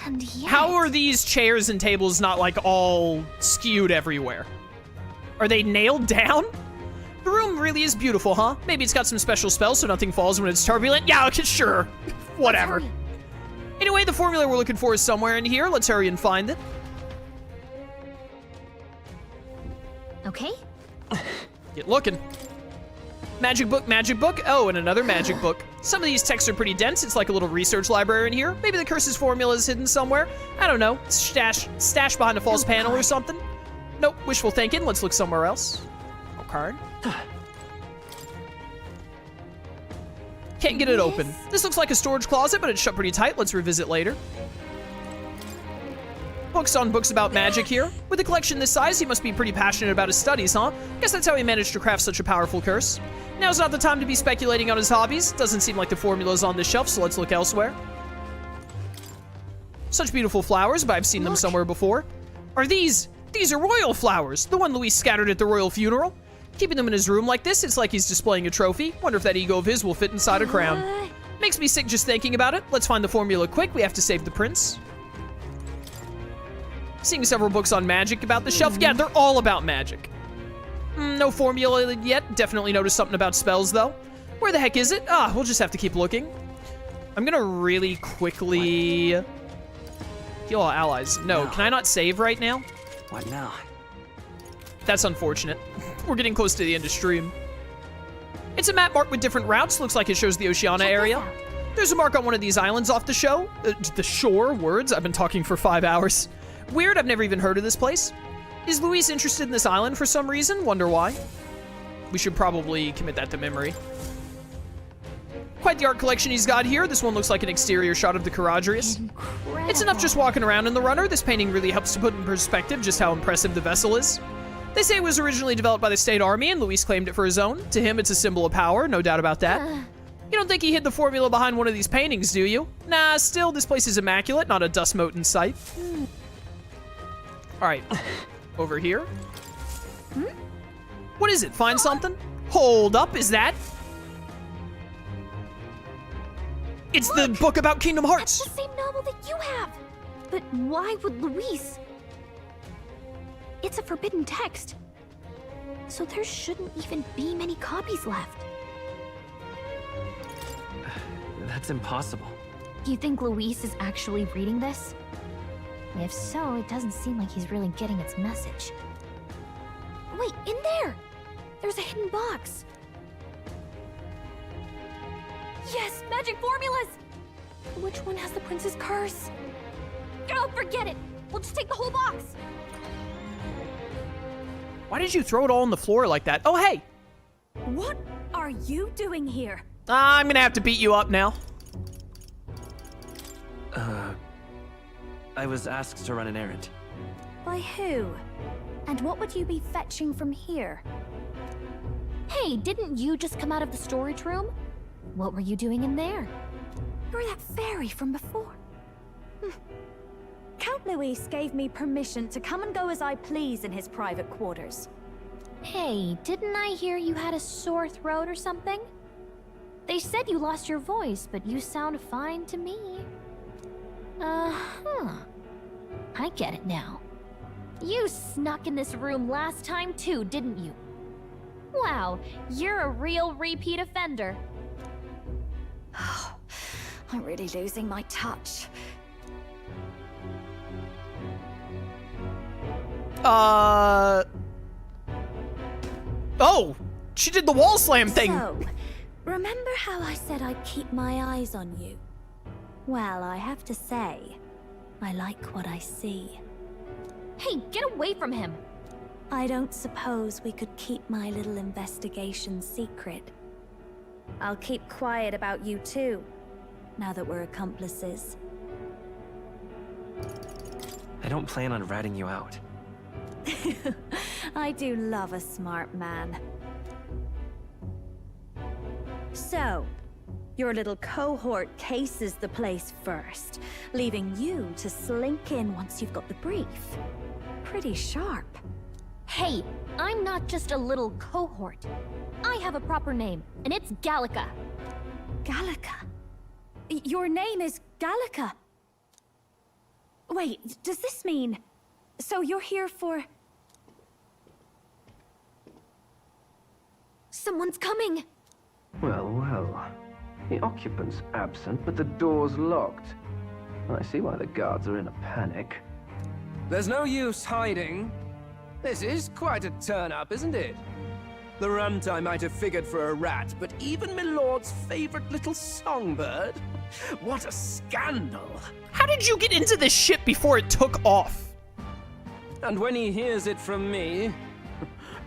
B: And yet...
A: How are these chairs and tables not, like, all skewed everywhere? Are they nailed down? The room really is beautiful, huh? Maybe it's got some special spells so nothing falls when it's turbulent. Yeah, okay, sure. Whatever. Anyway, the formula we're looking for is somewhere in here. Let's hurry and find it.
B: Okay.
A: Get looking. Magic book, magic book. Oh, and another magic book. Some of these texts are pretty dense. It's like a little research library in here. Maybe the curse's formula is hidden somewhere. I don't know. Stashed behind a false panel or something. Nope, wishful thinking. Let's look somewhere else. No card. Can't get it open. This looks like a storage closet, but it's shut pretty tight. Let's revisit later. Books on books about magic here. With a collection this size, he must be pretty passionate about his studies, huh? Guess that's how he managed to craft such a powerful curse. Now's not the time to be speculating on his hobbies. Doesn't seem like the formula's on the shelf, so let's look elsewhere. Such beautiful flowers, but I've seen them somewhere before. Are these? These are royal flowers. The one Luis scattered at the royal funeral. Keeping them in his room like this, it's like he's displaying a trophy. Wonder if that ego of his will fit inside a crown. Makes me sick just thinking about it. Let's find the formula quick. We have to save the prince. Seeing several books on magic about the shelf. Yeah, they're all about magic. No formula yet. Definitely noticed something about spells, though. Where the heck is it? Ah, we'll just have to keep looking. I'm gonna really quickly heal all allies. No, can I not save right now?
L: What now?
A: That's unfortunate. We're getting close to the end of stream. It's a map marked with different routes. Looks like it shows the Oceania area. There's a mark on one of these islands off the shore. Words. I've been talking for 5 hours. Weird, I've never even heard of this place. Is Luis interested in this island for some reason? Wonder why. We should probably commit that to memory. Quite the art collection he's got here. This one looks like an exterior shot of the Caradrius. It's enough just walking around in the runner. This painting really helps to put in perspective just how impressive the vessel is. They say it was originally developed by the state army and Luis claimed it for his own. To him, it's a symbol of power, no doubt about that. You don't think he hid the formula behind one of these paintings, do you? Nah, still, this place is immaculate, not a dust mote in sight. All right, over here. What is it? Find something? Hold up, is that? It's the book about Kingdom Hearts.
B: That's the same novel that you have. But why would Luis? It's a forbidden text. So there shouldn't even be many copies left.
L: That's impossible.
B: Do you think Luis is actually reading this? If so, it doesn't seem like he's really getting its message. Wait, in there! There's a hidden box. Yes, magic formulas! Which one has the prince's curse? Oh, forget it! We'll just take the whole box!
A: Why did you throw it all on the floor like that? Oh, hey!
N: What are you doing here?
A: I'm gonna have to beat you up now.
L: I was asked to run an errand.
N: By who? And what would you be fetching from here?
B: Hey, didn't you just come out of the storage room? What were you doing in there?
N: You're that fairy from before. Count Luis gave me permission to come and go as I please in his private quarters.
B: Hey, didn't I hear you had a sore throat or something? They said you lost your voice, but you sound fine to me. I get it now. You snuck in this room last time too, didn't you? Wow, you're a real repeat offender.
N: I'm really losing my touch.
A: Oh! She did the wall slam thing!
N: So, Remember how I said I'd keep my eyes on you? Well, I have to say, I like what I see.
B: Hey, get away from him!
N: I don't suppose we could keep my little investigation secret. I'll keep quiet about you too, now that we're accomplices.
L: I don't plan on ratting you out.
N: I do love a smart man. So, your little cohort cases the place first, leaving you to slink in once you've got the brief. Pretty sharp.
B: Hey, I'm not just a little cohort. I have a proper name, and it's Gallica.
N: Gallica? Your name is Gallica? Wait, does this mean... So you're here for...
B: Someone's coming!
O: Well, well. The occupant's absent, but the door's locked. I see why the guards are in a panic.
K: There's no use hiding. This is quite a turn-up, isn't it? The runtime might have figured for a rat, but even my lord's favorite little songbird? What a scandal!
A: How did you get into this ship before it took off?
K: And when he hears it from me,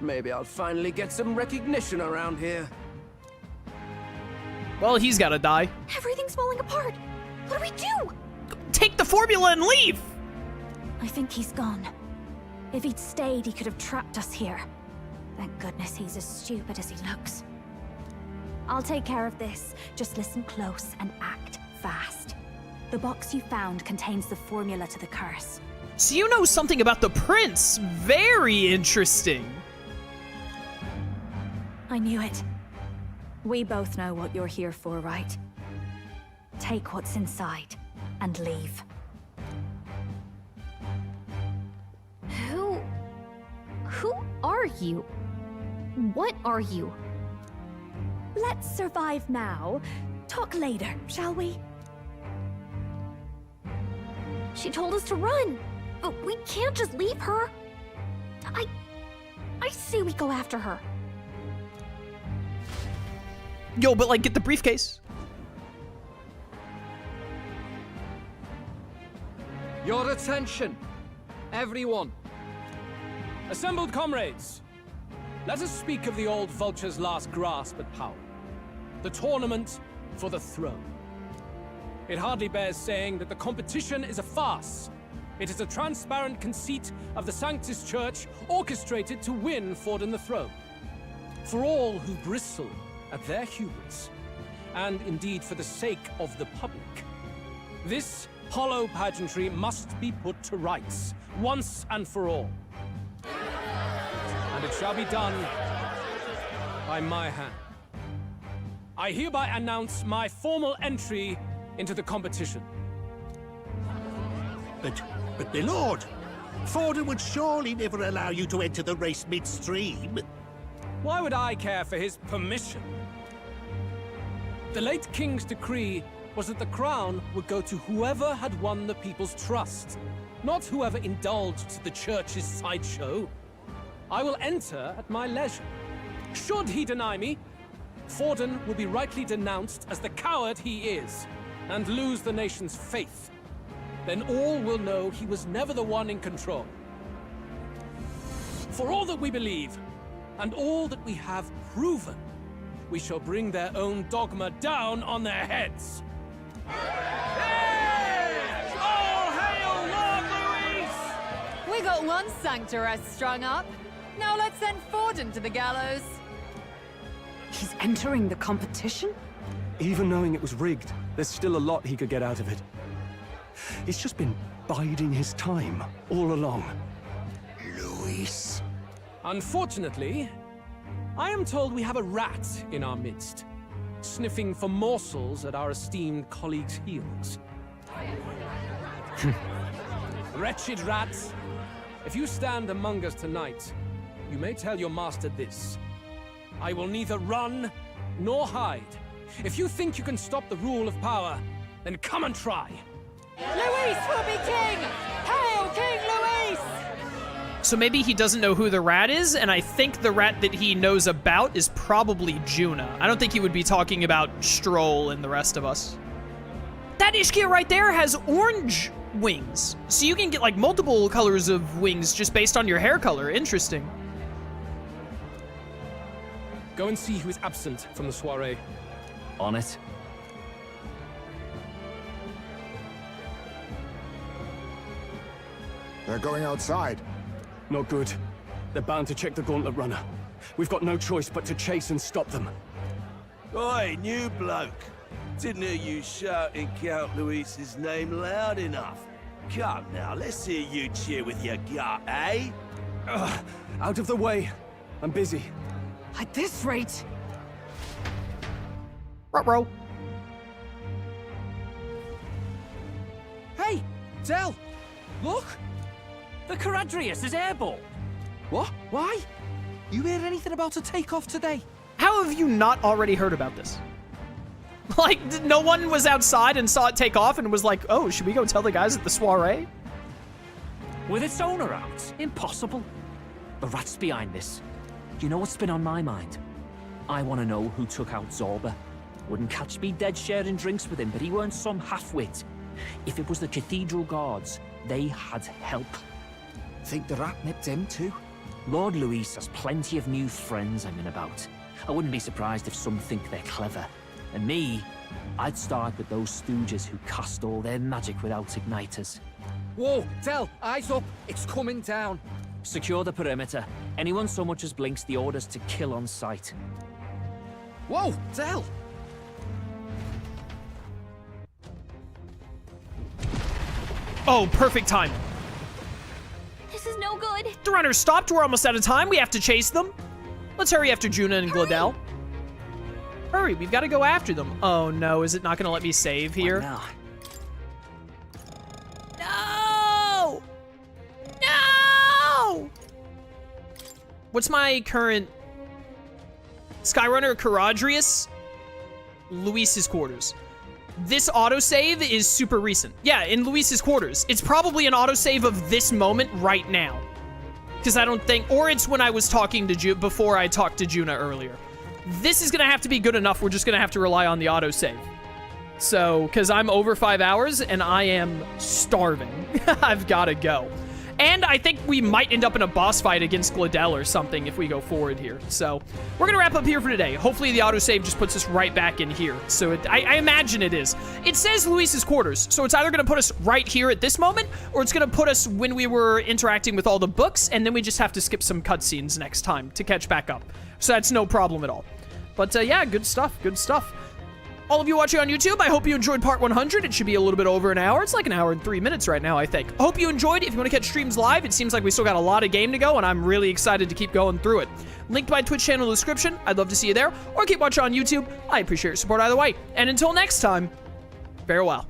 K: maybe I'll finally get some recognition around here.
A: Well, he's gotta die.
B: Everything's falling apart. What do we do?
A: Take the formula and leave!
N: I think he's gone. If he'd stayed, he could have trapped us here. Thank goodness he's as stupid as he looks. I'll take care of this. Just listen close and act fast. The box you found contains the formula to the curse.
A: So you know something about the prince. Very interesting.
N: I knew it. We both know what you're here for, right? Take what's inside and leave.
B: Who are you? What are you?
N: Let's survive now. Talk later, shall we?
B: She told us to run, but we can't just leave her. I say we go after her.
A: Yo, but like, get the briefcase.
J: Your attention, everyone. Assembled comrades, let us speak of the old vulture's last grasp at power. The tournament for the throne. It hardly bears saying that the competition is a farce. It is a transparent conceit of the Sanctus Church orchestrated to win Forden the throne. For all who bristle at their hubris, and indeed for the sake of the public, this hollow pageantry must be put to rights, once and for all. And it shall be done by my hand. I hereby announce my formal entry into the competition.
P: But my lord, Forden would surely never allow you to enter the race midstream.
J: Why would I care for his permission? The late king's decree was that the crown would go to whoever had won the people's trust, not whoever indulged the church's sideshow. I will enter at my leisure. Should he deny me, Forden will be rightly denounced as the coward he is, and lose the nation's faith. Then all will know he was never the one in control. For all that we believe, and all that we have proven, we shall bring their own dogma down on their heads.
Q: All hail Lord Luis! We got one sanctoress strung up. Now let's send Forden to the gallows.
I: He's entering the competition?
M: Even knowing it was rigged, there's still a lot he could get out of it. He's just been biding his time all along.
P: Luis.
J: Unfortunately, I am told we have a rat in our midst, sniffing for morsels at our esteemed colleagues' heels. Wretched rat, if you stand among us tonight, you may tell your master this. I will neither run nor hide. If you think you can stop the rule of power, then come and try.
Q: Luis will be king! Hail King Luis!
A: So maybe he doesn't know who the rat is, and I think the rat that he knows about is probably Juna. I don't think he would be talking about Stroll and the rest of us. That Ishkia right there has orange wings. So you can get like multiple colors of wings just based on your hair color. Interesting.
J: Go and see who is absent from the soiree.
H: On it.
F: They're going outside.
M: Not good. They're bound to check the Gauntlet Runner. We've got no choice but to chase and stop them.
D: Oi, new bloke. Didn't hear you shouting Count Luis's name loud enough. Come now, let's hear you cheer with your gut, eh?
M: Out of the way. I'm busy.
Q: At this rate...
A: Ruh-roh.
K: Hey, Del! Look!
H: The Caradrius is airborne.
K: What? Why? You heard anything about a takeoff today?
A: How have you not already heard about this? Like, no one was outside and saw it take off and was like, oh, should we go tell the guys at the soiree?
H: With its owner out? Impossible. The rat's behind this. You know what's been on my mind? I want to know who took out Zorba. Wouldn't catch me dead sharing drinks with him, but he weren't some half-wit. If it was the Cathedral Guards, they had help.
K: Think the rat nipped him too?
H: Lord Luis has plenty of new friends hanging about. I wouldn't be surprised if some think they're clever. And me, I'd start with those stooges who cast all their magic without igniters.
K: Whoa, Del, eyes up. It's coming down.
H: Secure the perimeter. Anyone so much as blinks, the orders to kill on sight.
K: Whoa, Del!
A: Oh, perfect time.
B: This is no good.
A: The runner stopped. We're almost out of time. We have to chase them. Let's hurry after Juna and Glodell. Hurry, we've got to go after them. Oh no, is it not going to let me save here?
H: No!
A: No! What's my current... Skyrunner Caradrius? Luis's quarters. This autosave is super recent. Yeah, in Luis's quarters. It's probably an autosave of this moment right now. Because I don't think... Or it's when I was talking to before I talked to Juna earlier. This is going to have to be good enough. We're just going to have to rely on the autosave. So, because I'm over 5 hours and I am starving. I've got to go. And I think we might end up in a boss fight against Glodell or something if we go forward here. So, we're going to wrap up here for today. Hopefully the autosave just puts us right back in here. So, I imagine it is. It says Luis's quarters. So, it's either going to put us right here at this moment, or it's going to put us when we were interacting with all the books, and then we just have to skip some cutscenes next time to catch back up. So, that's no problem at all. But, yeah, good stuff. Good stuff. All of you watching on YouTube, I hope you enjoyed part 100. It should be a little bit over an hour. It's like an hour and 3 minutes right now, I think. I hope you enjoyed. If you want to catch streams live, it seems like we still got a lot of game to go, and I'm really excited to keep going through it. Link to my Twitch channel in the description. I'd love to see you there. Or keep watching on YouTube. I appreciate your support either way. And until next time, farewell.